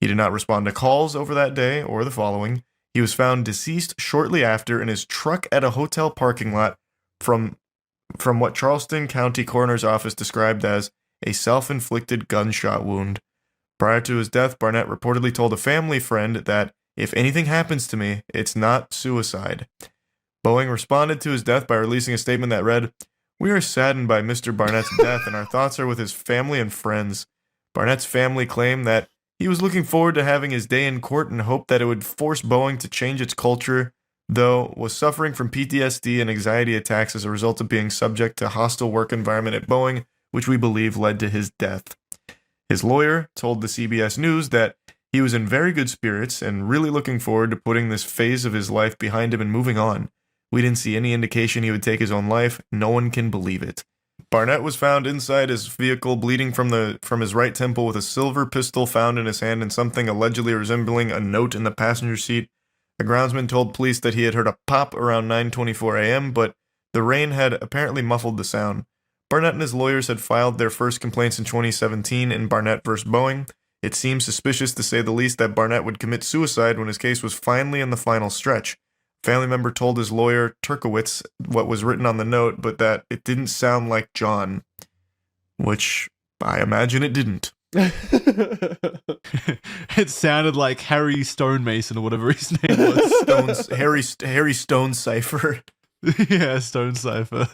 He did not respond to calls over that day or the following. He was found deceased shortly after in his truck at a hotel parking lot from what Charleston County Coroner's Office described as a self-inflicted gunshot wound. Prior to his death, Barnett reportedly told a family friend that, "If anything happens to me, it's not suicide." Boeing responded to his death by releasing a statement that read, "We are saddened by Mr. Barnett's death and our thoughts are with his family and friends." Barnett's family claimed that he was looking forward to having his day in court and hoped that it would force Boeing to change its culture, though was suffering from PTSD and anxiety attacks as a result of being subject to hostile work environment at Boeing, which we believe led to his death. His lawyer told the CBS News that he was in very good spirits and really looking forward to putting this phase of his life behind him and moving on. We didn't see any indication he would take his own life. No one can believe it. Barnett was found inside his vehicle, bleeding from his right temple, with a silver pistol found in his hand and something allegedly resembling a note in the passenger seat. A groundsman told police that he had heard a pop around 9:24 a.m., but the rain had apparently muffled the sound. Barnett and his lawyers had filed their first complaints in 2017 in Barnett v. Boeing. It seems suspicious, to say the least, that Barnett would commit suicide when his case was finally in the final stretch. A family member told his lawyer, Turkowitz, what was written on the note, but that it didn't sound like John. Which I imagine it didn't. It sounded like Harry Stonemason or whatever his name was. Harry Stone Cipher. Yeah, Stone Cipher.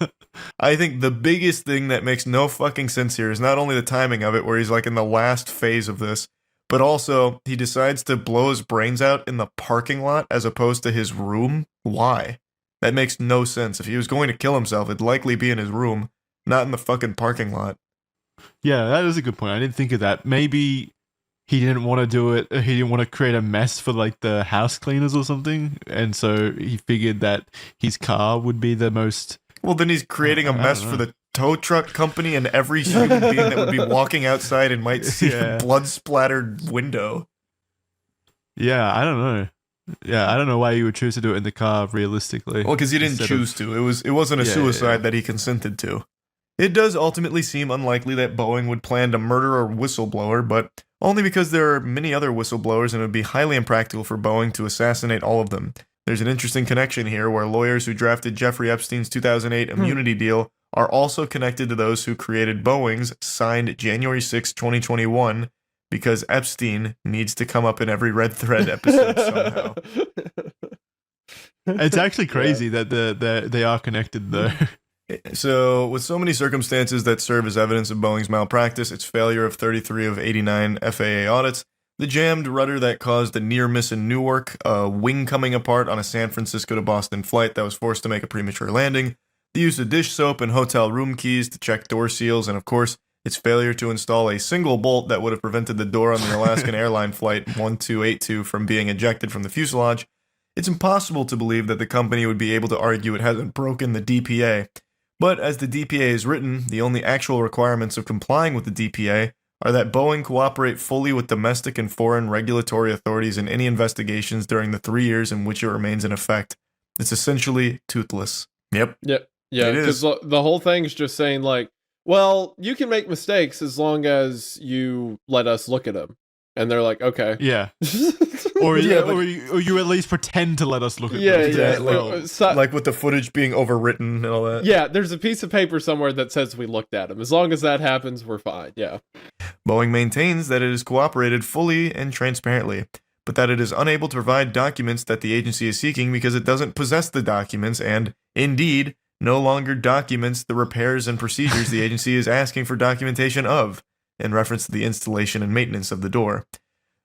I think the biggest thing that makes no fucking sense here is not only the timing of it, where he's like in the last phase of this, but also he decides to blow his brains out in the parking lot as opposed to his room. Why? That makes no sense. If he was going to kill himself, it'd likely be in his room, not in the fucking parking lot. Yeah, that is a good point. I didn't think of that. Maybe he didn't want to do it. He didn't want to create a mess for like the house cleaners or something. And so he figured that his car would be the most... Well, then he's creating a mess for the tow truck company and every human being that would be walking outside and might see a blood-splattered window. Yeah, I don't know. Yeah, I don't know why you would choose to do it in the car realistically. Well, because he didn't choose to. It wasn't a suicide that he consented to. It does ultimately seem unlikely that Boeing would plan to murder a whistleblower, but only because there are many other whistleblowers and it would be highly impractical for Boeing to assassinate all of them. There's an interesting connection here where lawyers who drafted Jeffrey Epstein's 2008 immunity deal are also connected to those who created Boeing's, signed January 6, 2021, because Epstein needs to come up in every Red Thread episode somehow. It's actually crazy that they are connected, though. So, with so many circumstances that serve as evidence of Boeing's malpractice, its failure of 33 of 89 FAA audits, the jammed rudder that caused a near miss in Newark, a wing coming apart on a San Francisco to Boston flight that was forced to make a premature landing, the use of dish soap and hotel room keys to check door seals, and of course, its failure to install a single bolt that would have prevented the door on the Alaskan Airline Flight 1282 from being ejected from the fuselage, it's impossible to believe that the company would be able to argue it hasn't broken the DPA. But as the DPA is written, the only actual requirements of complying with the DPA are that Boeing cooperate fully with domestic and foreign regulatory authorities in any investigations during the 3 years in which it remains in effect. It's essentially toothless. Yep. Yeah, because the whole thing's just saying, like, well, you can make mistakes as long as you let us look at them. And they're like, okay. Yeah. Or you at least pretend to let us look at them. Like with the footage being overwritten and all that. Yeah, there's a piece of paper somewhere that says we looked at them. As long as that happens, we're fine, yeah. Boeing maintains that it has cooperated fully and transparently, but that it is unable to provide documents that the agency is seeking because it doesn't possess the documents and, indeed, no longer documents the repairs and procedures the agency is asking for documentation of, in reference to the installation and maintenance of the door.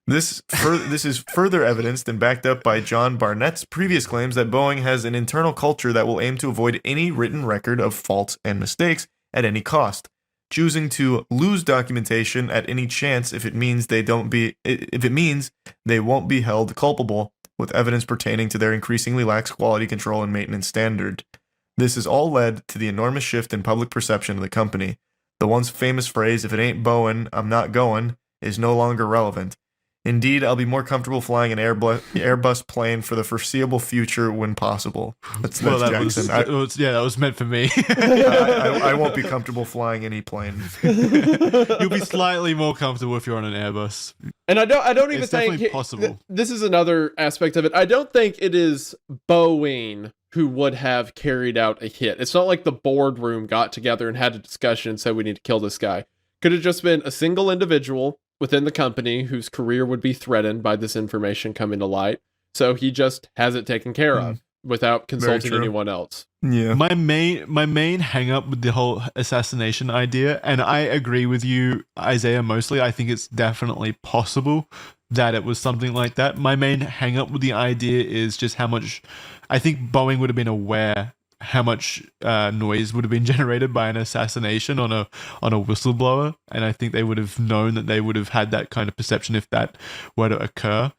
This is further evidenced and backed up by John Barnett's previous claims that Boeing has an internal culture that will aim to avoid any written record of faults and mistakes at any cost, choosing to lose documentation at any chance if it means they won't be held culpable with evidence pertaining to their increasingly lax quality control and maintenance standard. This has all led to the enormous shift in public perception of the company. The once famous phrase, "if it ain't Boeing, I'm not going," is no longer relevant. Indeed, I'll be more comfortable flying an Airbus plane for the foreseeable future when possible. That's Jackson. That was meant for me. I won't be comfortable flying any plane. You'll be slightly more comfortable if you're on an Airbus. And I don't even It's think definitely possible. This is another aspect of it. I don't think it is Boeing who would have carried out a hit. It's not like the boardroom got together and had a discussion and said we need to kill this guy. Could have just been a single individual within the company whose career would be threatened by this information coming to light. So he just has it taken care of without consulting anyone else. Yeah. My main hang up with the whole assassination idea, and I agree with you, Isaiah, mostly. I think it's definitely possible that it was something like that. My main hang up with the idea is just how much I think Boeing would have been aware how much noise would have been generated by an assassination on a whistleblower, and I think they would have known that they would have had that kind of perception if that were to occur.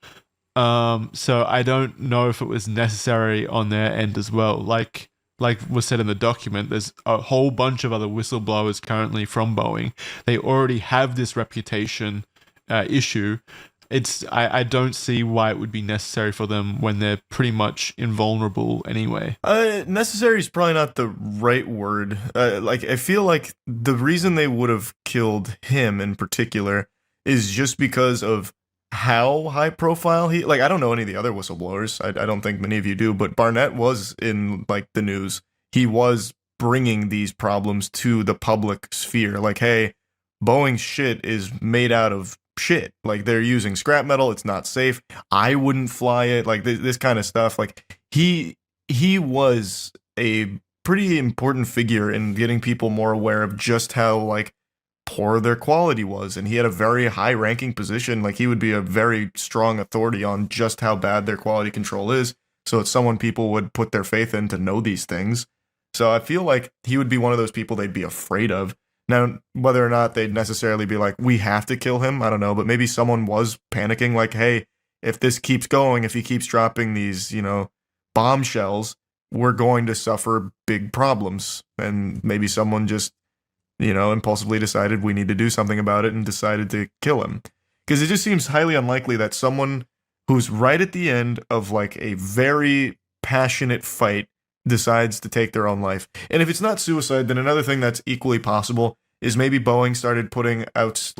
So I don't know if it was necessary on their end as well. Like was said in the document, there's a whole bunch of other whistleblowers currently from Boeing. They already have this reputation issue. I don't see why it would be necessary for them when they're pretty much invulnerable anyway. Necessary is probably not the right word. I feel like the reason they would have killed him in particular is just because of how high profile he. I don't know any of the other whistleblowers. I don't think many of you do, but Barnett was in the news. He was bringing these problems to the public sphere. Hey, Boeing's shit is made out of shit. They're using scrap metal. It's not safe. I wouldn't fly it. This kind of stuff. He was a pretty important figure in getting people more aware of just how poor their quality was, and he had a very high ranking position. He would be a very strong authority on just how bad their quality control is. So it's someone people would put their faith in to know these things. So I feel like he would be one of those people they'd be afraid of. Now, whether or not they'd necessarily be we have to kill him, I don't know, but maybe someone was panicking hey, if this keeps going, if he keeps dropping these, bombshells, we're going to suffer big problems. And maybe someone just, impulsively decided we need to do something about it and decided to kill him. Because it just seems highly unlikely that someone who's right at the end of a very passionate fight decides to take their own life. And if it's not suicide, then another thing that's equally possible is maybe Boeing started putting out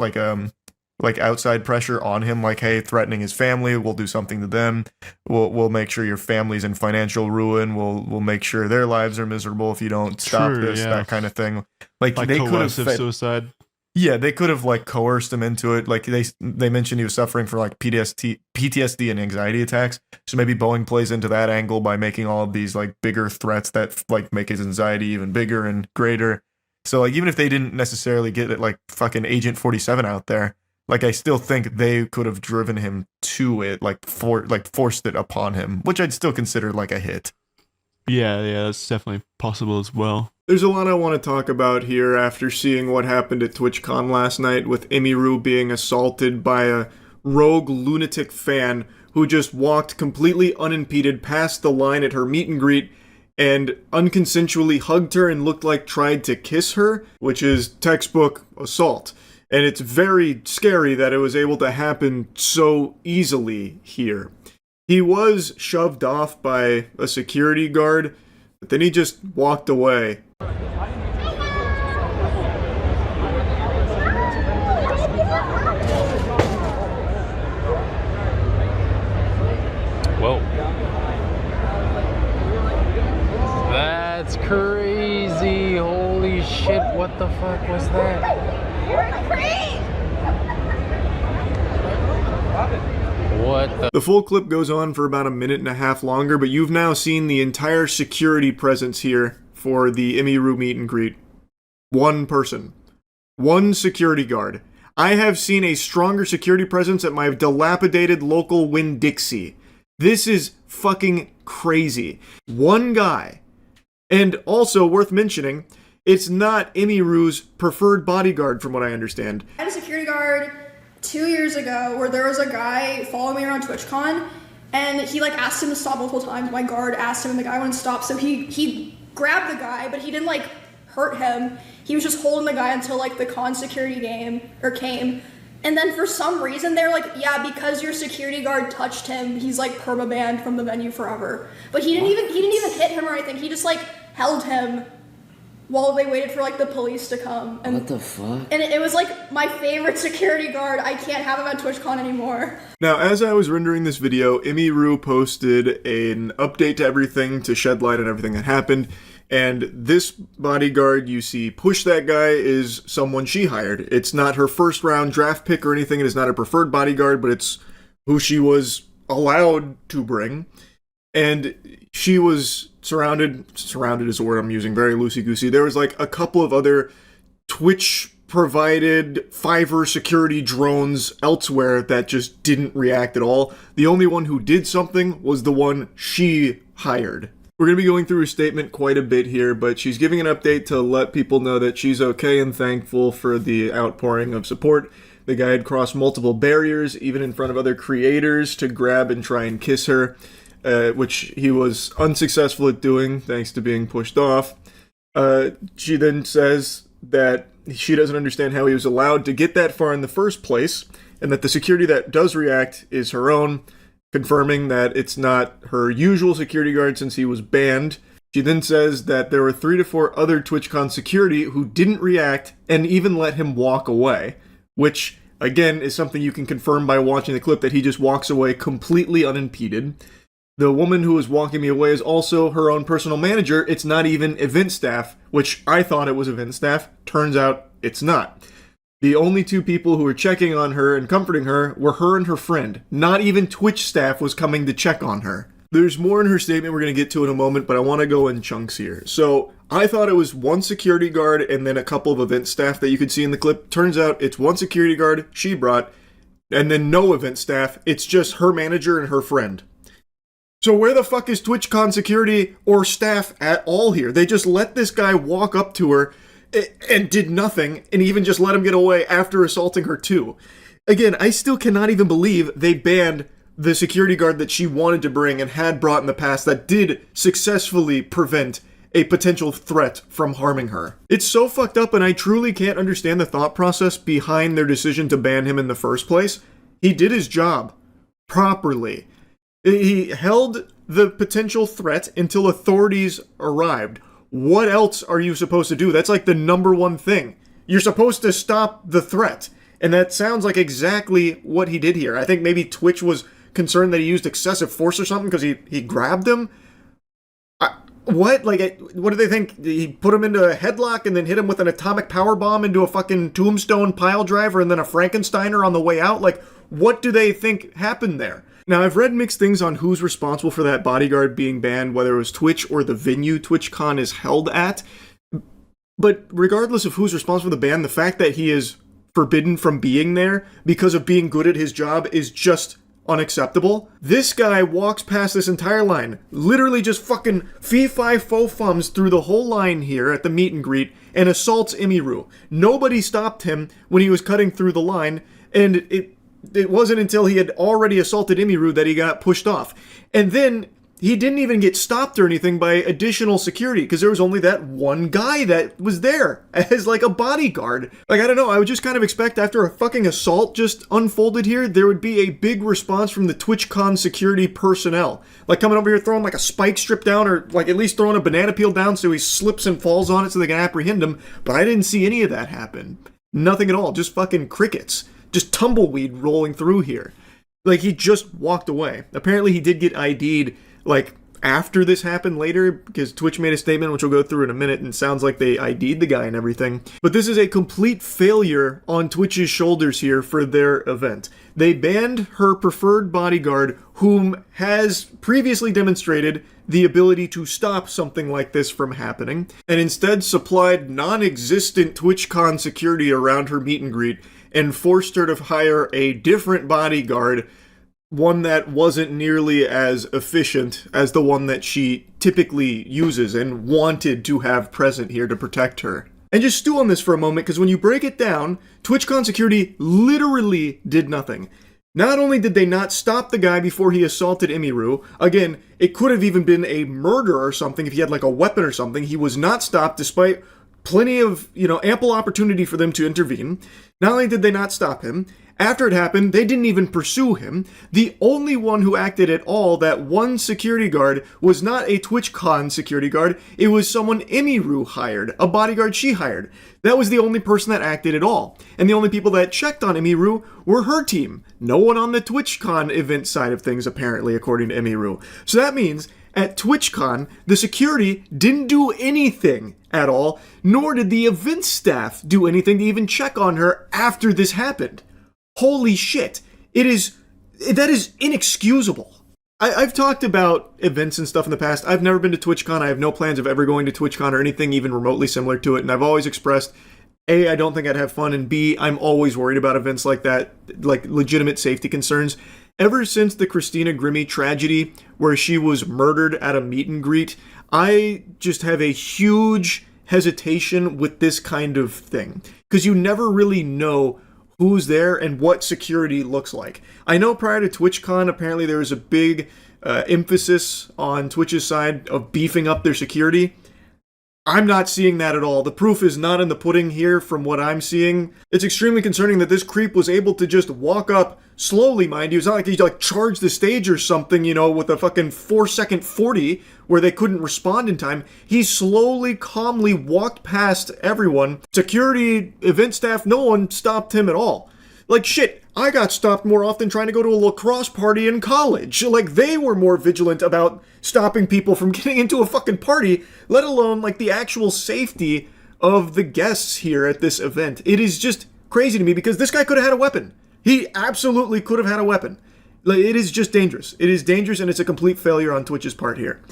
outside pressure on him, hey, threatening his family, we'll do something to them, we'll make sure your family's in financial ruin, we'll make sure their lives are miserable if you don't stop this, that kind of thing. They could have suicide. Yeah, they could have coerced him into it. They mentioned he was suffering for PTSD and anxiety attacks. So maybe Boeing plays into that angle by making all of these bigger threats that make his anxiety even bigger and greater. So even if they didn't necessarily get it fucking Agent 47 out there, I still think they could have driven him to it, forced it upon him, which I'd still consider a hit. Yeah, that's definitely possible as well. There's a lot I want to talk about here after seeing what happened at Twitchcon last night with Emiru being assaulted by a rogue lunatic fan who just walked completely unimpeded past the line at her meet and greet and unconsensually hugged her and looked like tried to kiss her, which is textbook assault. And it's very scary that it was able to happen so easily here. He was shoved off by a security guard, but then he just walked away. Whoa. That's crazy. Holy shit, what the fuck was that? What The full clip goes on for about a minute and a half longer, but you've now seen the entire security presence here for the Emiru meet and greet. One person. One security guard. I have seen a stronger security presence at my dilapidated local Winn-Dixie. This is fucking crazy. One guy. And also worth mentioning, it's not Emiru's preferred bodyguard from what I understand. I had a security guard 2 years ago where there was a guy following me around TwitchCon and he asked him to stop multiple times. My guard asked him and the guy wouldn't stop, so he grabbed the guy, but he didn't hurt him. He was just holding the guy until like the con security came. And then for some reason they're like, yeah, because your security guard touched him, he's like permabanned from the venue forever. But he didn't even hit him or anything. He just like held him while they waited for like the police to come. And, what the fuck? And it was like my favorite security guard. I can't have him at TwitchCon anymore. Now, as I was rendering this video, Emiru posted an update to everything to shed light on everything that happened. And this bodyguard you see push that guy is someone she hired. It's not her first round draft pick or anything. It is not a preferred bodyguard, but it's who she was allowed to bring. And she was surrounded is the word I'm using, very loosey-goosey. There was like a couple of other Twitch-provided Fiverr security drones elsewhere that just didn't react at all. The only one who did something was the one she hired. We're going to be going through her statement quite a bit here, but she's giving an update to let people know that she's okay and thankful for the outpouring of support. The guy had crossed multiple barriers, even in front of other creators, to grab and try and kiss her, which he was unsuccessful at doing, thanks to being pushed off. She then says that she doesn't understand how he was allowed to get that far in the first place, and that the security that does react is her own, confirming that it's not her usual security guard since he was banned. She then says that there were 3 to 4 other TwitchCon security who didn't react and even let him walk away, which, again, is something you can confirm by watching the clip that he just walks away completely unimpeded. The woman who was walking me away is also her own personal manager. It's not even event staff, which I thought it was event staff. Turns out it's not. The only 2 people who were checking on her and comforting her were her and her friend. Not even Twitch staff was coming to check on her. There's more in her statement we're going to get to in a moment, but I want to go in chunks here. So, I thought it was 1 security guard and then a couple of event staff that you could see in the clip. Turns out it's 1 security guard she brought, and then no event staff. It's just her manager and her friend. So where the fuck is TwitchCon security or staff at all here? They just let this guy walk up to her and did nothing, and even just let him get away after assaulting her too. Again, I still cannot even believe they banned the security guard that she wanted to bring and had brought in the past that did successfully prevent a potential threat from harming her. It's so fucked up, and I truly can't understand the thought process behind their decision to ban him in the first place. He did his job properly. He held the potential threat until authorities arrived. What else are you supposed to do? That's like the number one thing. You're supposed to stop the threat. And that sounds like exactly what he did here. I think maybe Twitch was concerned that he used excessive force or something because he grabbed him. What? Like, what do they think? He put him into a headlock and then hit him with an atomic power bomb into a fucking tombstone pile driver and then a Frankensteiner on the way out? Like, what do they think happened there? Now, I've read mixed things on who's responsible for that bodyguard being banned, whether it was Twitch or the venue TwitchCon is held at. But regardless of who's responsible for the ban, the fact that he is forbidden from being there because of being good at his job is just unacceptable. This guy walks past this entire line, literally just fucking fee-fi-fo-fums through the whole line here at the meet and greet and assaults Emiru. Nobody stopped him when he was cutting through the line, and it wasn't until he had already assaulted Emiru that he got pushed off. And then he didn't even get stopped or anything by additional security because there was only that one guy that was there as like a bodyguard. Like, I don't know, I would just kind of expect after a fucking assault just unfolded here, there would be a big response from the TwitchCon security personnel. Like coming over here throwing like a spike strip down or like at least throwing a banana peel down so he slips and falls on it so they can apprehend him. But I didn't see any of that happen. Nothing at all, just fucking crickets. Just tumbleweed rolling through here. Like, he just walked away. Apparently he did get ID'd like after this happened later, because Twitch made a statement, which we'll go through in a minute, and it sounds like they ID'd the guy and everything. But this is a complete failure on Twitch's shoulders here for their event. They banned her preferred bodyguard, whom has previously demonstrated the ability to stop something like this from happening, and instead supplied non-existent TwitchCon security around her meet and greet, and forced her to hire a different bodyguard, one that wasn't nearly as efficient as the one that she typically uses and wanted to have present here to protect her. And just stew on this for a moment, because when you break it down, TwitchCon security literally did nothing. Not only did they not stop the guy before he assaulted Emiru, again, it could have even been a murder or something if he had like a weapon or something. He was not stopped despite plenty of, ample opportunity for them to intervene. Not only did they not stop him, after it happened, they didn't even pursue him. The only one who acted at all, that one security guard, was not a Twitchcon security guard. It was someone Emiru hired, a bodyguard she hired. That was the only person that acted at all. And the only people that checked on Emiru were her team. No one on the Twitchcon event side of things, apparently, according to Emiru. So that means at Twitchcon, the security didn't do anything at all, nor did the event staff do anything to even check on her after this happened. Holy shit. That is inexcusable. I've talked about events and stuff in the past. I've never been to TwitchCon. I have no plans of ever going to TwitchCon or anything even remotely similar to it. And I've always expressed, A, I don't think I'd have fun, and B, I'm always worried about events like that, like legitimate safety concerns. Ever since the Christina Grimmie tragedy, where she was murdered at a meet and greet, I just have a huge hesitation with this kind of thing. Because you never really know who's there and what security looks like. I know prior to TwitchCon, apparently there was a big emphasis on Twitch's side of beefing up their security. I'm not seeing that at all. The proof is not in the pudding here from what I'm seeing. It's extremely concerning that this creep was able to just walk up slowly, mind you. It's not like he charged the stage or something, with a fucking 4-second 40 where they couldn't respond in time. He slowly, calmly walked past everyone. Security, event staff, no one stopped him at all. Like, shit, I got stopped more often trying to go to a lacrosse party in college. Like, they were more vigilant about stopping people from getting into a fucking party, let alone, the actual safety of the guests here at this event. It is just crazy to me because this guy could have had a weapon. He absolutely could have had a weapon. It is just dangerous. It is dangerous, and it's a complete failure on Twitch's part here.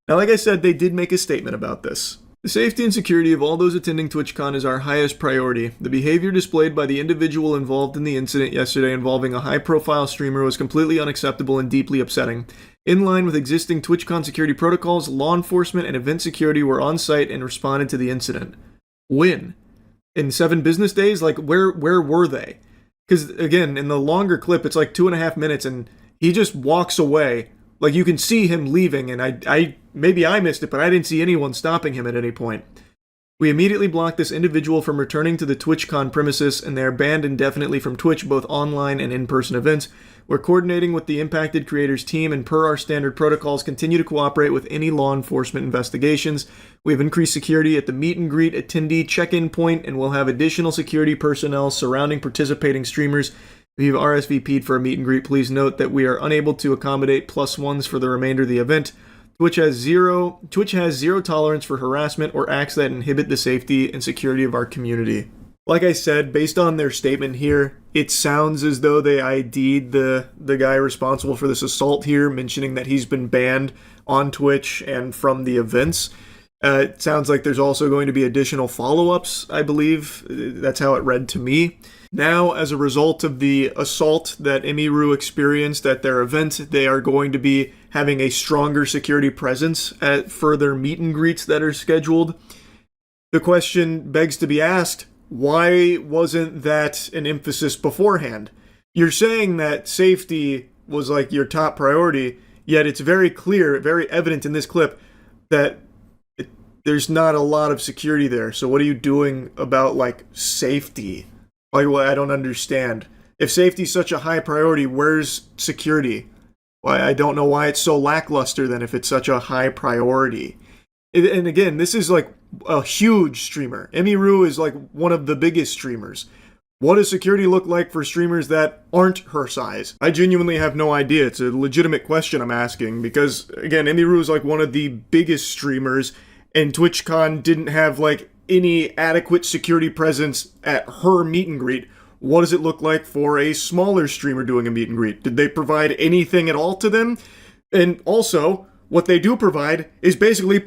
Now, like I said, they did make a statement about this. The safety and security of all those attending TwitchCon is our highest priority. The behavior displayed by the individual involved in the incident yesterday involving a high-profile streamer was completely unacceptable and deeply upsetting. In line with existing TwitchCon security protocols, law enforcement and event security were on site and responded to the incident. When? In 7 business days? Where were they? Because, again, in the longer clip, it's 2.5 minutes, and he just walks away. You can see him leaving, and I maybe I missed it, but I didn't see anyone stopping him at any point. We immediately blocked this individual from returning to the TwitchCon premises, and they are banned indefinitely from Twitch, both online and in-person events. We're coordinating with the impacted creators team, and per our standard protocols, continue to cooperate with any law enforcement investigations. We have increased security at the meet and greet attendee check-in point, and we'll have additional security personnel surrounding participating streamers. If you've RSVP'd for a meet and greet, please note that we are unable to accommodate +1s for the remainder of the event. Twitch has zero tolerance for harassment or acts that inhibit the safety and security of our community. Like I said, based on their statement here, it sounds as though they ID'd the guy responsible for this assault here, mentioning that he's been banned on Twitch and from the events. It sounds like there's also going to be additional follow-ups, I believe. That's how it read to me. Now, as a result of the assault that Emiru experienced at their event, they are going to be having a stronger security presence at further meet and greets that are scheduled. The question begs to be asked, why wasn't that an emphasis beforehand? You're saying that safety was your top priority, yet it's very clear, very evident in this clip that there's not a lot of security there. So what are you doing about safety? I don't understand. If safety's such a high priority, where's security? Why, I don't know why it's so lackluster then if it's such a high priority. And again, this is a huge streamer. Emiru is one of the biggest streamers. What does security look like for streamers that aren't her size? I genuinely have no idea. It's a legitimate question I'm asking because, again, Emiru is one of the biggest streamers, and TwitchCon didn't have any adequate security presence at her meet and greet. What does it look like for a smaller streamer doing a meet and greet? Did they provide anything at all to them? And also, what they do provide is basically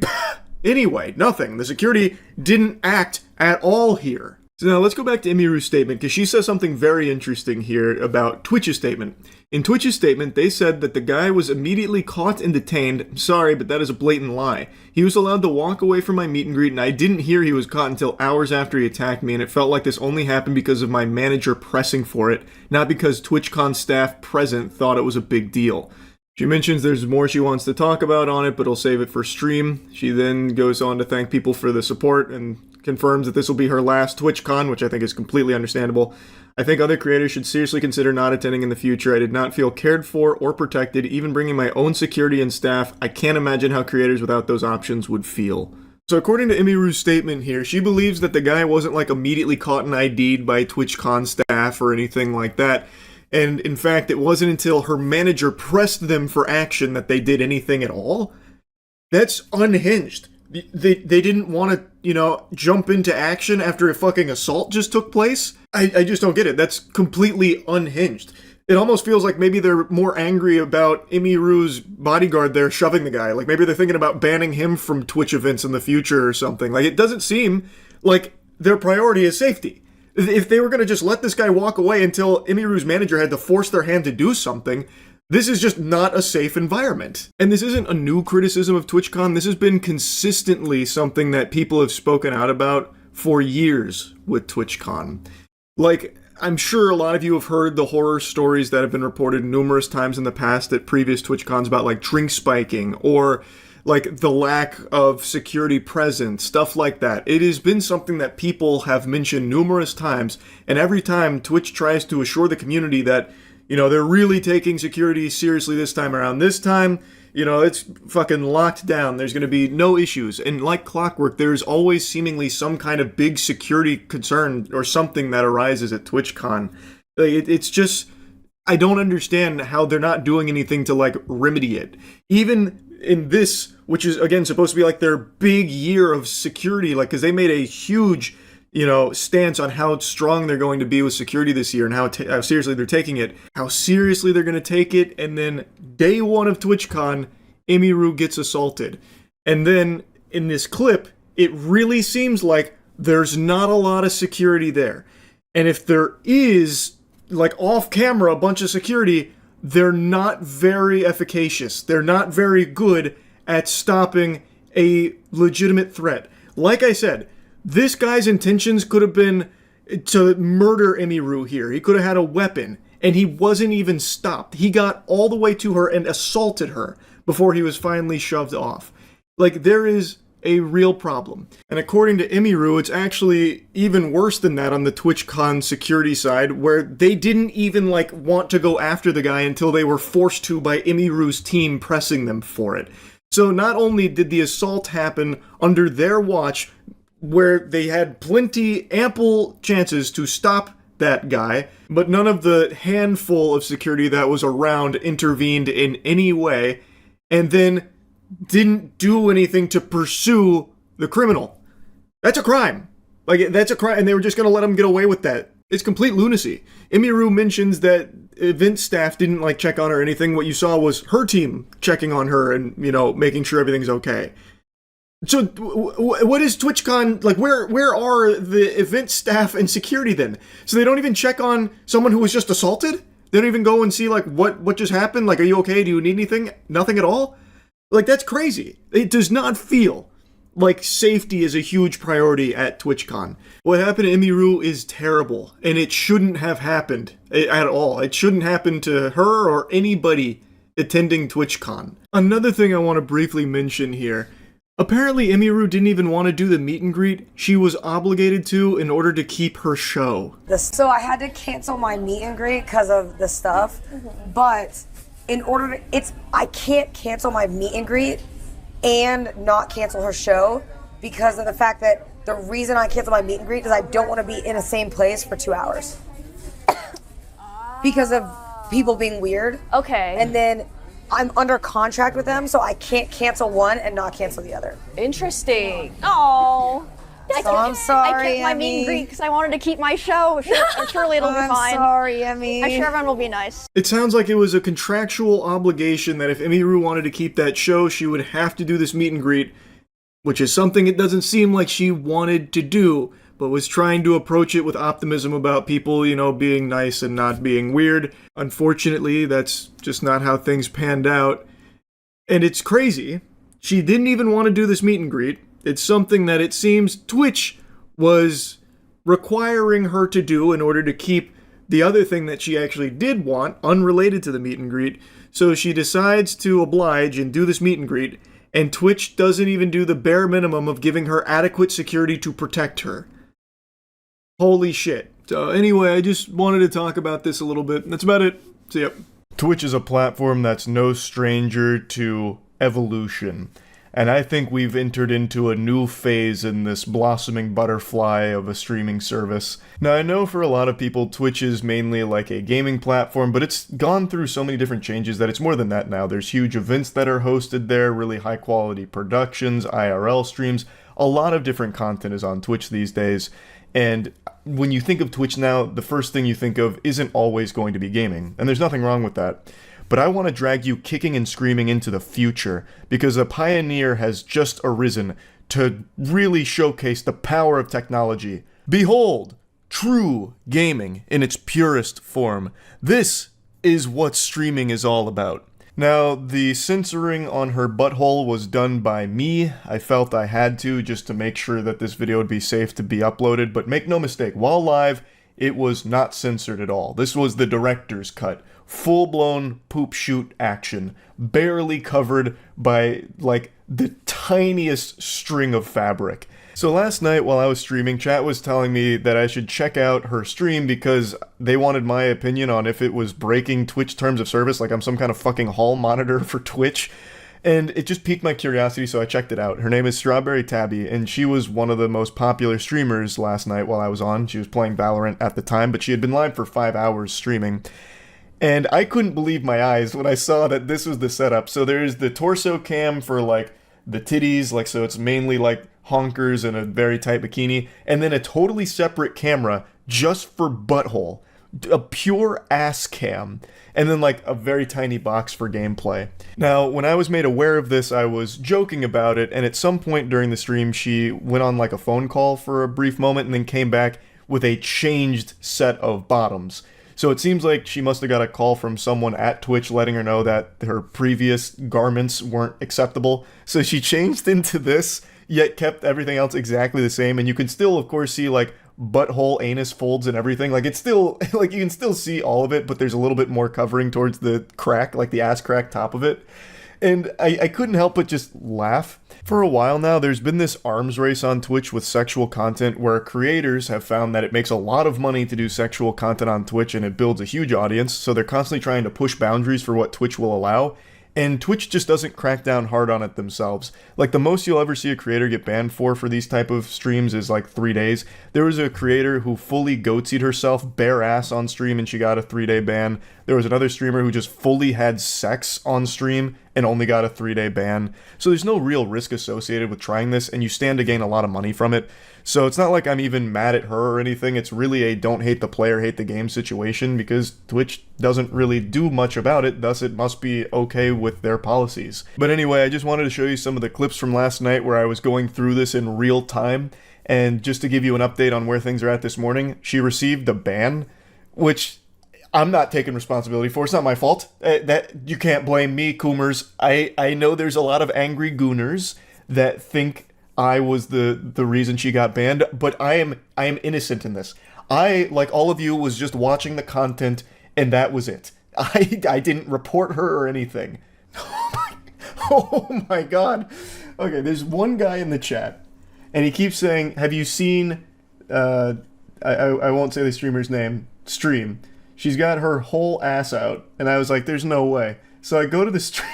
anyway, nothing. The security didn't act at all here. So now let's go back to Emiru's statement, because she says something very interesting here about Twitch's statement. In Twitch's statement, they said that the guy was immediately caught and detained. Sorry, but that is a blatant lie. He was allowed to walk away from my meet and greet, and I didn't hear he was caught until hours after he attacked me, and it felt like this only happened because of my manager pressing for it, not because TwitchCon staff present thought it was a big deal. She mentions there's more she wants to talk about on it, but I'll save it for stream. She then goes on to thank people for the support and confirms that this will be her last TwitchCon, which I think is completely understandable. I think other creators should seriously consider not attending in the future. I did not feel cared for or protected, even bringing my own security and staff. I can't imagine how creators without those options would feel. So according to Imiru's statement here, she believes that the guy wasn't like immediately caught and ID'd by TwitchCon staff or anything like that. And in fact, it wasn't until her manager pressed them for action that they did anything at all. That's unhinged. They didn't want to, jump into action after a fucking assault just took place? I just don't get it. That's completely unhinged. It almost feels like maybe they're more angry about Imiru's bodyguard there shoving the guy. Like maybe they're thinking about banning him from Twitch events in the future or something. Like it doesn't seem like their priority is safety. If they were going to just let this guy walk away until Imiru's manager had to force their hand to do something, this is just not a safe environment. And this isn't a new criticism of TwitchCon. This has been consistently something that people have spoken out about for years with TwitchCon. Like, I'm sure a lot of you have heard the horror stories that have been reported numerous times in the past at previous TwitchCons about like drink spiking or like the lack of security present, stuff like that. It has been something that people have mentioned numerous times, and every time Twitch tries to assure the community that, they're really taking security seriously this time around. This time, it's fucking locked down. There's going to be no issues. And like clockwork, there's always seemingly some kind of big security concern or something that arises at TwitchCon. It's just, I don't understand how they're not doing anything to like remedy it. Even in this, which is again supposed to be like their big year of security, like, because they made a huge stance on how strong they're going to be with security this year and how seriously they're taking it, how seriously they're going to take it, and then day one of TwitchCon, Imiru gets assaulted. And then in this clip, it really seems like there's not a lot of security there. And if there is, like off camera, a bunch of security, they're not very efficacious. They're not very good at stopping a legitimate threat. Like I said, this guy's intentions could have been to murder Imiru here. He could have had a weapon, and he wasn't even stopped. He got all the way to her and assaulted her before he was finally shoved off. Like, there is a real problem. And according to Imiru, it's actually even worse than that on the TwitchCon security side, where they didn't even, want to go after the guy until they were forced to by Imiru's team pressing them for it. So not only did the assault happen under their watch, where they had ample chances to stop that guy, but none of the handful of security that was around intervened in any way, and then didn't do anything to pursue the criminal. That's a crime. That's a crime, and they were just going to let him get away with that. It's complete lunacy. Imiru mentions that event staff didn't, check on her or anything. What you saw was her team checking on her and, making sure everything's okay. So, what is TwitchCon, where are the event staff and security then? So they don't even check on someone who was just assaulted? They don't even go and see, what just happened? Are you okay? Do you need anything? Nothing at all? That's crazy. It does not feel like safety is a huge priority at TwitchCon. What happened to Imiru is terrible, and it shouldn't have happened at all. It shouldn't happen to her or anybody attending TwitchCon. Another thing I want to briefly mention here. Apparently, Imiru didn't even want to do the meet and greet. She was obligated to in order to keep her show. So I had to cancel my meet and greet because of the stuff, but in order to, I can't cancel my meet and greet and not cancel her show because of the fact that the reason I cancel my meet and greet is I don't want to be in the same place for 2 hours because of people being weird. Okay. And then I'm under contract with them, so I can't cancel one and not cancel the other. Interesting. Oh. So I'm sorry, I kept my meet and greet because I wanted to keep my show. Surely it'll be fine. I'm sorry, Emmy. I'm sure everyone will be nice. It sounds like it was a contractual obligation that if Imiru wanted to keep that show, she would have to do this meet and greet, which is something it doesn't seem like she wanted to do, but was trying to approach it with optimism about people, being nice and not being weird. Unfortunately, that's just not how things panned out. And it's crazy. She didn't even want to do this meet and greet. It's something that it seems Twitch was requiring her to do in order to keep the other thing that she actually did want unrelated to the meet and greet. So she decides to oblige and do this meet and greet. and Twitch doesn't even do the bare minimum of giving her adequate security to protect her. Holy shit. So anyway, I just wanted to talk about this a little bit. That's about it. See ya. Twitch is a platform that's no stranger to evolution. And I think we've entered into a new phase in this blossoming butterfly of a streaming service. Now, I know for a lot of people, Twitch is mainly like a gaming platform, but it's gone through so many different changes that it's more than that now. There's huge events that are hosted there, really high quality productions, IRL streams. A lot of different content is on Twitch these days. And when you think of Twitch now, the first thing you think of isn't always going to be gaming. And there's nothing wrong with that. But I want to drag you kicking and screaming into the future, because a pioneer has just arisen to really showcase the power of technology. Behold, true gaming in its purest form. This is what streaming is all about. Now, the censoring on her butthole was done by me. I felt I had to, just to make sure that this video would be safe to be uploaded, but make no mistake, while live, it was not censored at all. This was the director's cut. Full-blown poop shoot action, barely covered by, like, the tiniest string of fabric. So last night while I was streaming, chat was telling me that I should check out her stream because they wanted my opinion on if it was breaking Twitch terms of service, like I'm some kind of fucking hall monitor for Twitch. And it just piqued my curiosity, so I checked it out. Her name is Strawberry Tabby, and she was one of the most popular streamers last night while I was on. She was playing Valorant at the time, but she had been live for 5 hours streaming. And I couldn't believe my eyes when I saw that this was the setup. So there's the torso cam for, like, the titties, like, so it's mainly, like, honkers and a very tight bikini. And then a totally separate camera just for butthole. A pure ass cam. And then, like, a very tiny box for gameplay. Now, when I was made aware of this, I was joking about it. And at some point during the stream, she went on, like, a phone call for a brief moment and then came back with a changed set of bottoms. So it seems like she must have got a call from someone at Twitch letting her know that her previous garments weren't acceptable. So she changed into this, yet kept everything else exactly the same. And you can still, of course, see, like, butthole, anus folds and everything. Like, it's still, like, you can still see all of it, but there's a little bit more covering towards the crack, like the ass crack top of it. And I couldn't help but just laugh. For a while now, there's been this arms race on Twitch with sexual content where creators have found that it makes a lot of money to do sexual content on Twitch and it builds a huge audience, so they're constantly trying to push boundaries for what Twitch will allow. And Twitch just doesn't crack down hard on it themselves. Like, the most you'll ever see a creator get banned for these type of streams is like 3 days. There was a creator who fully goatsied herself bare ass on stream and she got a 3-day ban. There was another streamer who just fully had sex on stream and only got a 3-day ban. So there's no real risk associated with trying this, and you stand to gain a lot of money from it. So it's not like I'm even mad at her or anything. It's really a don't hate the player, hate the game situation, because Twitch doesn't really do much about it, thus it must be okay with their policies. But anyway, I just wanted to show you some of the clips from last night where I was going through this in real time, and just to give you an update on where things are at this morning, she received a ban, which I'm not taking responsibility for. It's not my fault. That you can't blame me, Coomers. I know there's a lot of angry gooners that think I was the reason she got banned, but I am innocent in this. I, like all of you, was just watching the content, and that was it. I didn't report her or anything. Oh my god. Okay, there's one guy in the chat, and he keeps saying, have you seen, I won't say the streamer's name, stream. She's got her whole ass out, and I was like, there's no way. So I go to the stream,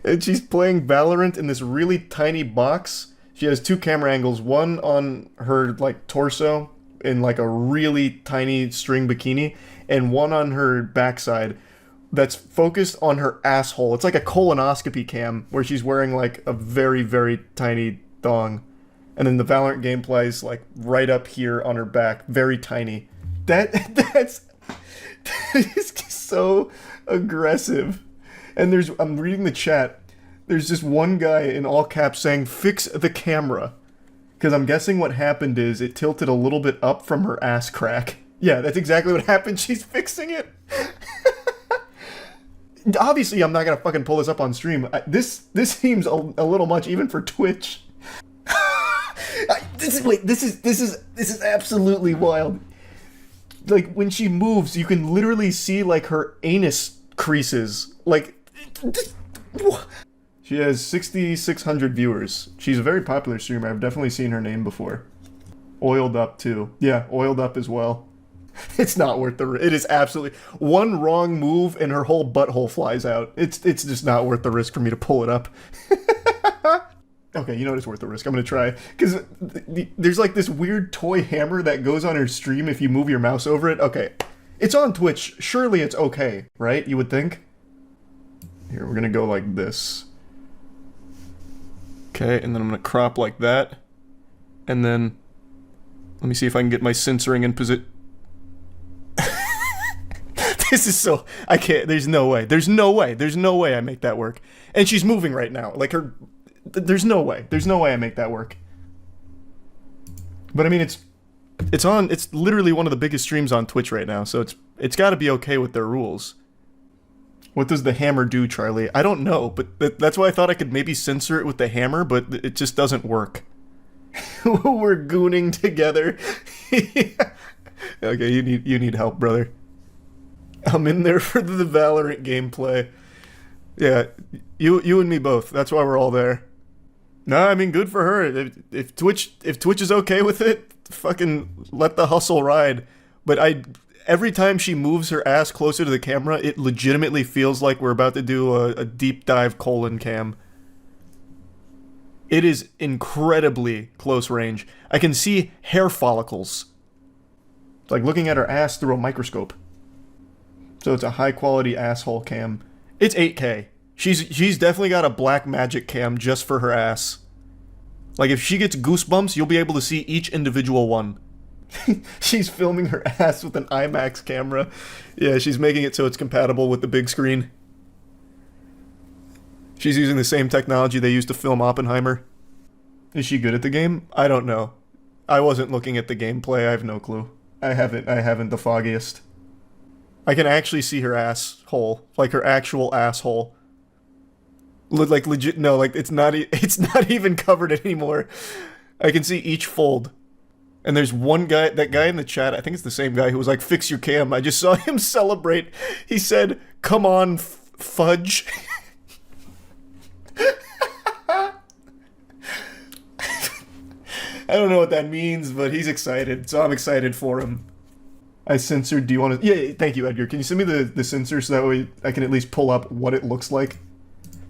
and she's playing Valorant in this really tiny box. She has 2 camera angles, one on her, like, torso in, like, a really tiny string bikini, and one on her backside that's focused on her asshole. It's like a colonoscopy cam where she's wearing, like, a very, very tiny thong. And then the Valorant gameplay is, like, right up here on her back, very tiny. That is so aggressive. And I'm reading the chat. There's just one guy in all caps saying, fix the camera. Because I'm guessing what happened is it tilted a little bit up from her ass crack. Yeah, that's exactly what happened. She's fixing it. Obviously, I'm not going to fucking pull this up on stream. This seems a little much, even for Twitch. This is absolutely wild. Like, when she moves, you can literally see, like, her anus creases. Like, She has 6,600 viewers. She's a very popular streamer. I've definitely seen her name before. Oiled Up, too. Yeah, Oiled Up as well. It's not worth the risk. It is absolutely... One wrong move and her whole butthole flies out. It's just not worth the risk for me to pull it up. Okay, you know what, it's worth the risk. I'm gonna try. Because there's like this weird toy hammer that goes on her stream if you move your mouse over it. Okay, it's on Twitch. Surely it's okay, right? You would think? Here, we're gonna go like this. Okay, and then I'm gonna crop like that. And then... Let me see if I can get my censoring in position. This is so... I can't... There's no way. There's no way. There's no way I make that work. And she's moving right now. Like her... There's no way. There's no way I make that work. But I mean, it's on... It's literally one of the biggest streams on Twitch right now, so it's got to be okay with their rules. What does the hammer do, Charlie? I don't know, but that's why I thought I could maybe censor it with the hammer, but it just doesn't work. We're gooning together. Okay, you need help, brother. I'm in there for the Valorant gameplay. Yeah, you and me both. That's why we're all there. No, I mean, good for her. If Twitch is okay with it, fucking let the hustle ride. But every time she moves her ass closer to the camera, it legitimately feels like we're about to do a deep dive colon cam. It is incredibly close range. I can see hair follicles. It's like looking at her ass through a microscope. So it's a high quality asshole cam. It's 8K. She's definitely got a black magic cam just for her ass. Like if she gets goosebumps, you'll be able to see each individual one. She's filming her ass with an IMAX camera. Yeah, she's making it so it's compatible with the big screen. She's using the same technology they used to film Oppenheimer. Is she good at the game? I don't know. I wasn't looking at the gameplay. I have no clue. I haven't the foggiest. I can actually see her asshole, like her actual asshole. Like legit, no, like it's not even covered anymore. I can see each fold. And there's one guy, that guy in the chat, I think it's the same guy who was like, fix your cam. I just saw him celebrate. He said, come on, fudge. I don't know what that means, but he's excited, so I'm excited for him. I censored, do you want to... Yeah, thank you, Edgar. Can you send me the censor so that way I can at least pull up what it looks like?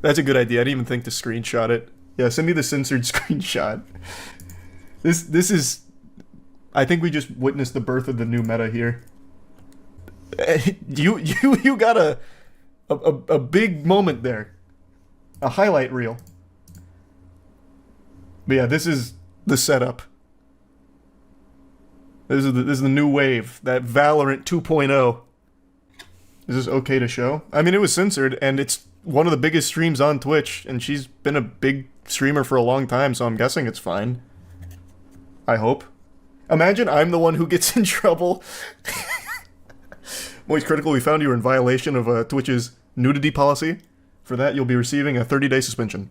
That's a good idea. I didn't even think to screenshot it. Yeah, send me the censored screenshot. This is... I think we just witnessed the birth of the new meta here. You got a big moment there. A highlight reel. But yeah, this is the setup. This is the new wave. That Valorant 2.0. Is this okay to show? I mean, it was censored, and it's one of the biggest streams on Twitch, and she's been a big streamer for a long time, so I'm guessing it's fine. I hope. Imagine I'm the one who gets in trouble. Moist Critical, we found you were in violation of Twitch's nudity policy. For that, you'll be receiving a 30-day suspension.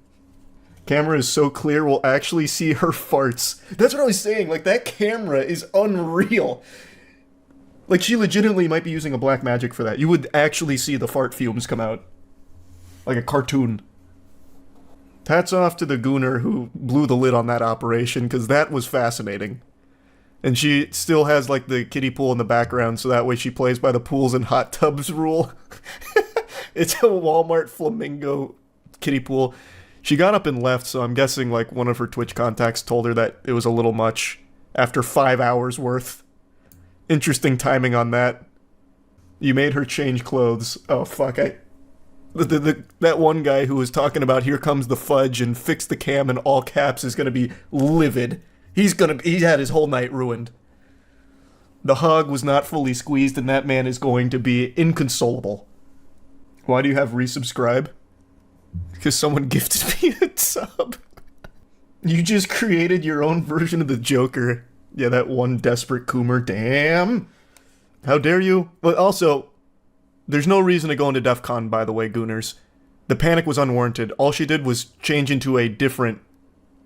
Camera is so clear, we'll actually see her farts. That's what I was saying, like, that camera is unreal. Like, she legitimately might be using a black magic for that. You would actually see the fart fumes come out. Like a cartoon. Hats off to the gooner who blew the lid on that operation, because that was fascinating. And she still has, like, the kiddie pool in the background, so that way she plays by the pools and hot tubs rule. It's a Walmart flamingo kiddie pool. She got up and left, so I'm guessing, like, one of her Twitch contacts told her that it was a little much after 5 hours worth. Interesting timing on that. You made her change clothes. Oh, fuck, that one guy who was talking about here comes the fudge and fix the cam in all caps is gonna be livid. He had his whole night ruined. The hug was not fully squeezed, and that man is going to be inconsolable. Why do you have resubscribe? Because someone gifted me a sub. You just created your own version of the Joker. Yeah, that one desperate Coomer. Damn. How dare you? But also, there's no reason to go into DEF CON, by the way, Gooners. The panic was unwarranted. All she did was change into a different,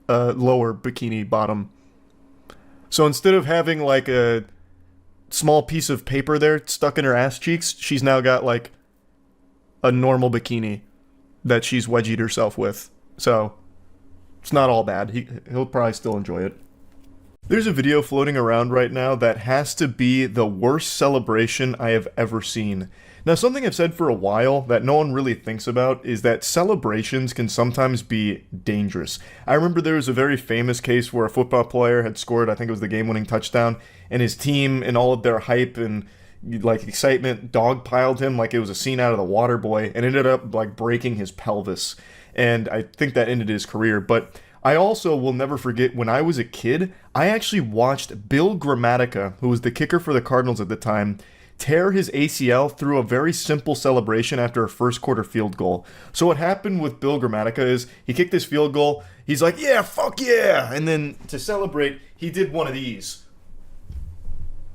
lower bikini bottom. So instead of having, like, a small piece of paper there stuck in her ass cheeks, she's now got, like, a normal bikini. that she's wedgied herself with. So it's not all bad. He'll probably still enjoy it. There's a video floating around right now that has to be the worst celebration I have ever seen. Now, something I've said for a while that no one really thinks about is that celebrations can sometimes be dangerous. I remember there was a very famous case where a football player had scored, I think it was the game-winning touchdown, and his team, in all of their hype and like excitement, dogpiled him like it was a scene out of The Waterboy, and ended up like breaking his pelvis. And I think that ended his career. But I also will never forget when I was a kid, I actually watched Bill Gramatica, who was the kicker for the Cardinals at the time, tear his ACL through a very simple celebration after a first quarter field goal. So what happened with Bill Gramatica is he kicked this field goal, he's like, yeah, fuck yeah! And then to celebrate, he did one of these.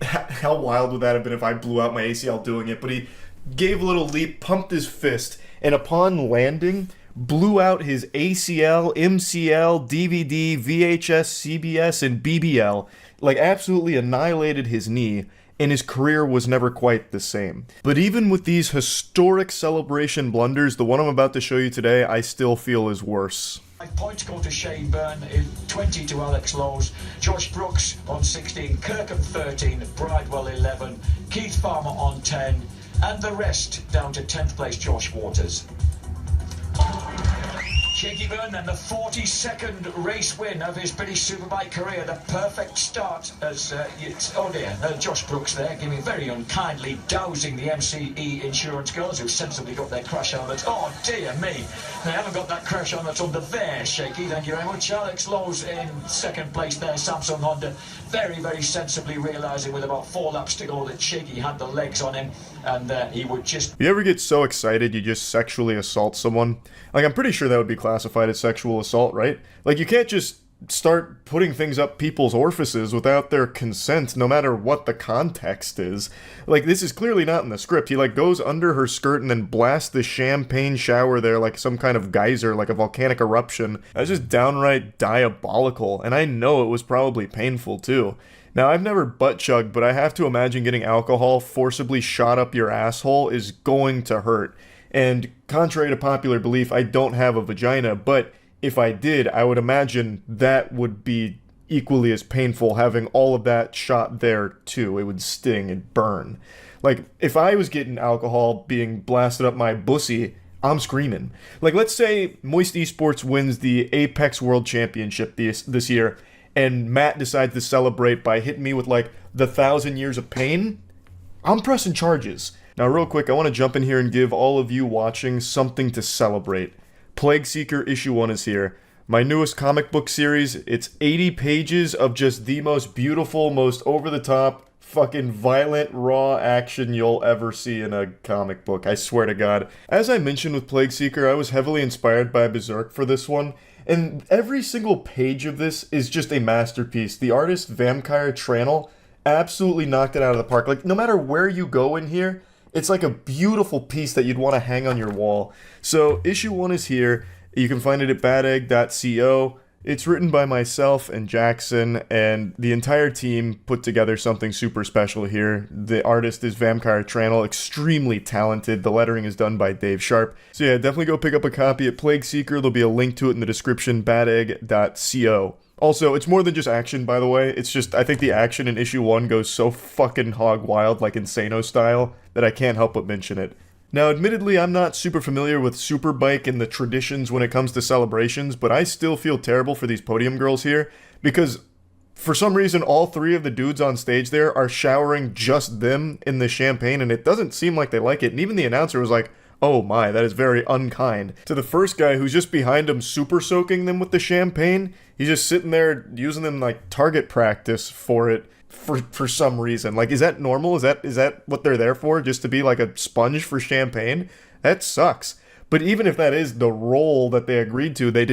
How wild would that have been if I blew out my ACL doing it? But he gave a little leap, pumped his fist, and upon landing, blew out his ACL, MCL, DVD, VHS, CBS, and BBL, like absolutely annihilated his knee, and his career was never quite the same. But even with these historic celebration blunders, the one I'm about to show you today, I still feel is worse. 5 points go to Shane Byrne, 20 to Alex Lowe's, Josh Brooks on 16, Kirkham 13, Bridewell 11, Keith Farmer on 10, and the rest down to 10th place Josh Waters. Shaky Byrne then the 42nd race win of his British Superbike career, the perfect start as, Josh Brooks there giving very unkindly dousing the MCE insurance girls who sensibly got their crash helmets. Oh dear me, they haven't got that crash helmet under there, Shaky, thank you very much. Alex Lowe's in second place there, Samsung Honda, very, very sensibly realising with about 4 laps to go that Shaky had the legs on him and he would just... You ever get so excited you just sexually assault someone? Like, I'm pretty sure that would be classified as sexual assault, right? Like, you can't just start putting things up people's orifices without their consent, no matter what the context is. Like, this is clearly not in the script. He, like, goes under her skirt and then blasts the champagne shower there like some kind of geyser, like a volcanic eruption. That's just downright diabolical, and I know it was probably painful, too. Now, I've never butt-chugged, but I have to imagine getting alcohol forcibly shot up your asshole is going to hurt. And contrary to popular belief, I don't have a vagina, but if I did, I would imagine that would be equally as painful, having all of that shot there too. It would sting and burn. Like, if I was getting alcohol being blasted up my bussy, I'm screaming. Like, let's say Moist Esports wins the Apex World Championship this year, and Matt decides to celebrate by hitting me with, like, the 1,000 years of pain. I'm pressing charges. Now, real quick, I want to jump in here and give all of you watching something to celebrate. Plague Seeker Issue 1 is here. My newest comic book series. It's 80 pages of just the most beautiful, most over-the-top, fucking violent, raw action you'll ever see in a comic book. I swear to God. As I mentioned with Plague Seeker, I was heavily inspired by Berserk for this one. And every single page of this is just a masterpiece. The artist, Vampire Tranel, absolutely knocked it out of the park. Like, no matter where you go in here, it's like a beautiful piece that you'd want to hang on your wall. So, issue 1 is here. You can find it at badegg.co. It's written by myself and Jackson, and the entire team put together something super special here. The artist is Vampire Tranel, extremely talented. The lettering is done by Dave Sharp. So yeah, definitely go pick up a copy at Plague Seeker. There'll be a link to it in the description, badegg.co. Also, it's more than just action, by the way. It's just, I think the action in issue 1 goes so fucking hog wild, like Insano style, that I can't help but mention it. Now, admittedly, I'm not super familiar with Superbike and the traditions when it comes to celebrations, but I still feel terrible for these podium girls here, because for some reason, all 3 of the dudes on stage there are showering just them in the champagne, and it doesn't seem like they like it, and even the announcer was like, oh my, that is very unkind. To the first guy who's just behind him super soaking them with the champagne, he's just sitting there using them like target practice for it for some reason. Like, is that normal? Is that what they're there for? Just to be like a sponge for champagne? That sucks. But even if that is the role that they agreed to, they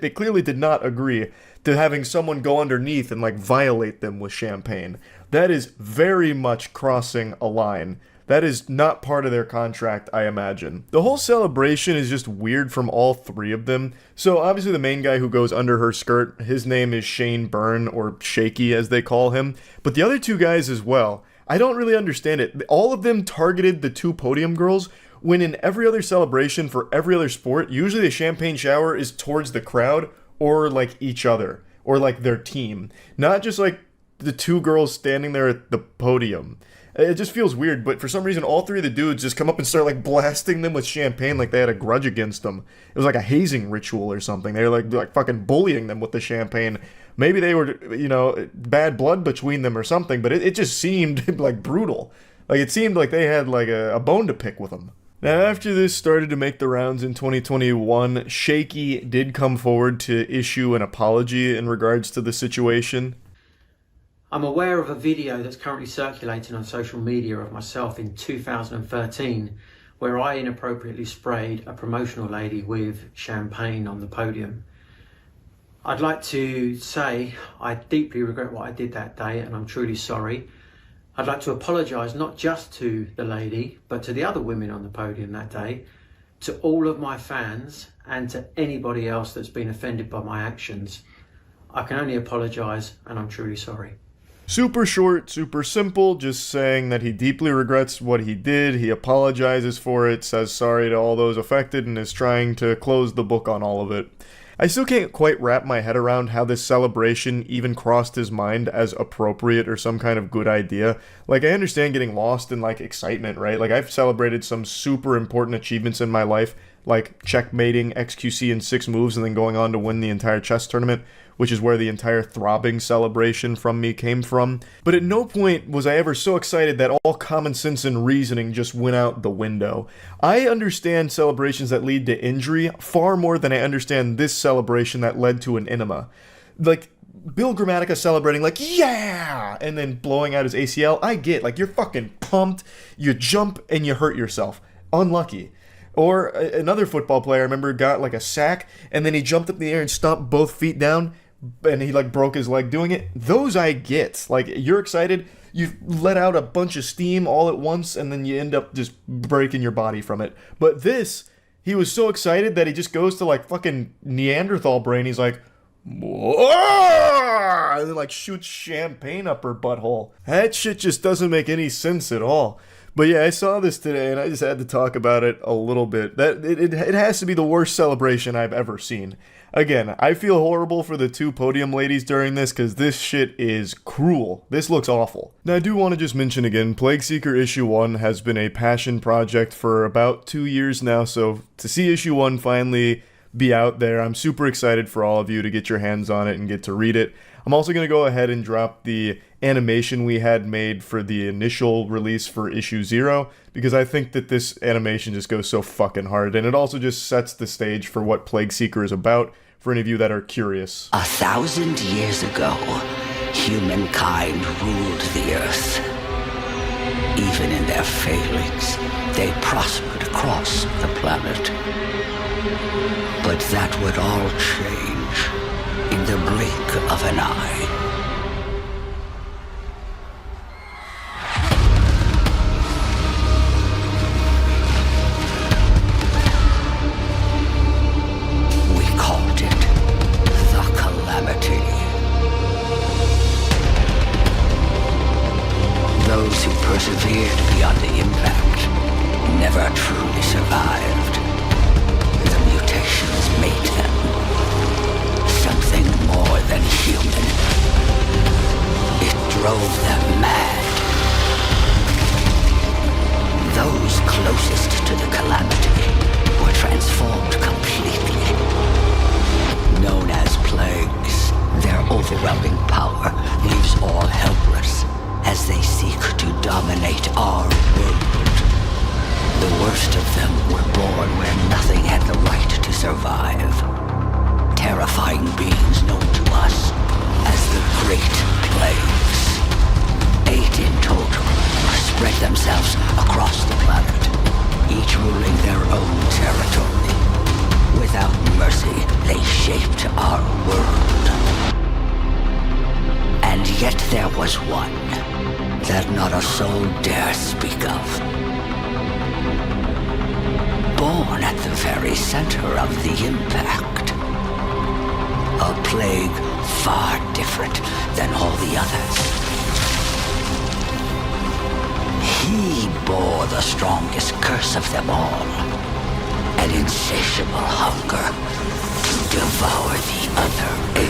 clearly did not agree to having someone go underneath and like violate them with champagne. That is very much crossing a line. That is not part of their contract, I imagine. The whole celebration is just weird from all 3 of them. So obviously the main guy who goes under her skirt, his name is Shane Byrne, or Shaky as they call him. But the other 2 guys as well, I don't really understand it. All of them targeted the 2 podium girls when in every other celebration for every other sport, usually the champagne shower is towards the crowd or like each other or like their team, not just like the two girls standing there at the podium. It just feels weird, but for some reason all three of the dudes just come up and start like blasting them with champagne like they had a grudge against them. It was like a hazing ritual or something. They were like fucking bullying them with the champagne. Maybe they were, bad blood between them or something, but it just seemed like brutal. Like it seemed like they had like a bone to pick with them. Now, after this started to make the rounds in 2021, Shaky did come forward to issue an apology in regards to the situation. I'm aware of a video that's currently circulating on social media of myself in 2013 where I inappropriately sprayed a promotional lady with champagne on the podium. I'd like to say I deeply regret what I did that day and I'm truly sorry. I'd like to apologise not just to the lady, but to the other women on the podium that day, to all of my fans and to anybody else that's been offended by my actions. I can only apologise and I'm truly sorry. Super short, super simple, just saying that he deeply regrets what he did, he apologizes for it, says sorry to all those affected, and is trying to close the book on all of it. I still can't quite wrap my head around how this celebration even crossed his mind as appropriate or some kind of good idea. Like, I understand getting lost in, like, excitement, right? Like, I've celebrated some super important achievements in my life, like checkmating XQC in 6 moves and then going on to win the entire chess tournament, which is where the entire throbbing celebration from me came from. But at no point was I ever so excited that all common sense and reasoning just went out the window. I understand celebrations that lead to injury far more than I understand this celebration that led to an enema. Like, Bill Grammatica celebrating like, yeah, and then blowing out his ACL, I get, like, you're fucking pumped, you jump and you hurt yourself. Unlucky. Or another football player, I remember, got like a sack, and then he jumped up in the air and stomped both feet down, and he like broke his leg doing it. Those I get. Like, you're excited, you let out a bunch of steam all at once, and then you end up just breaking your body from it. But this, he was so excited that he just goes to like fucking Neanderthal brain. He's like, whoa! And then like shoots champagne up her butthole. That shit just doesn't make any sense at all. But yeah, I saw this today and I just had to talk about it a little bit. That it has to be the worst celebration I've ever seen. Again, I feel horrible for the 2 podium ladies during this because this shit is cruel. This looks awful. Now, I do want to just mention again, Plague Seeker Issue 1 has been a passion project for about 2 years now, so to see Issue 1 finally be out there, I'm super excited for all of you to get your hands on it and get to read it. I'm also going to go ahead and drop the animation we had made for the initial release for issue 0, because I think that this animation just goes so fucking hard, and it also just sets the stage for what Plague Seeker is about, for any of you that are curious. 1,000 years ago, humankind ruled the earth. Even in their failings, they prospered across the planet. But that would all change in the blink of an eye. We called it the Calamity. Those who persevered beyond the impact never truly survived. The mutations made them something more than human. It drove them mad. Those closest to the Calamity were transformed completely. Known as plagues, their overwhelming power leaves all helpless as they seek to dominate our world. The worst of them were born where nothing had the right to survive. Terrifying beings known to us as the Great Plagues. 8 in total spread themselves across the planet, each ruling their own territory. Without mercy, they shaped our world. And yet there was one that not a soul dare speak of. Born at the very center of the impact. A plague far different than all the others. he bore the strongest curse of them all. An insatiable hunger to devour the other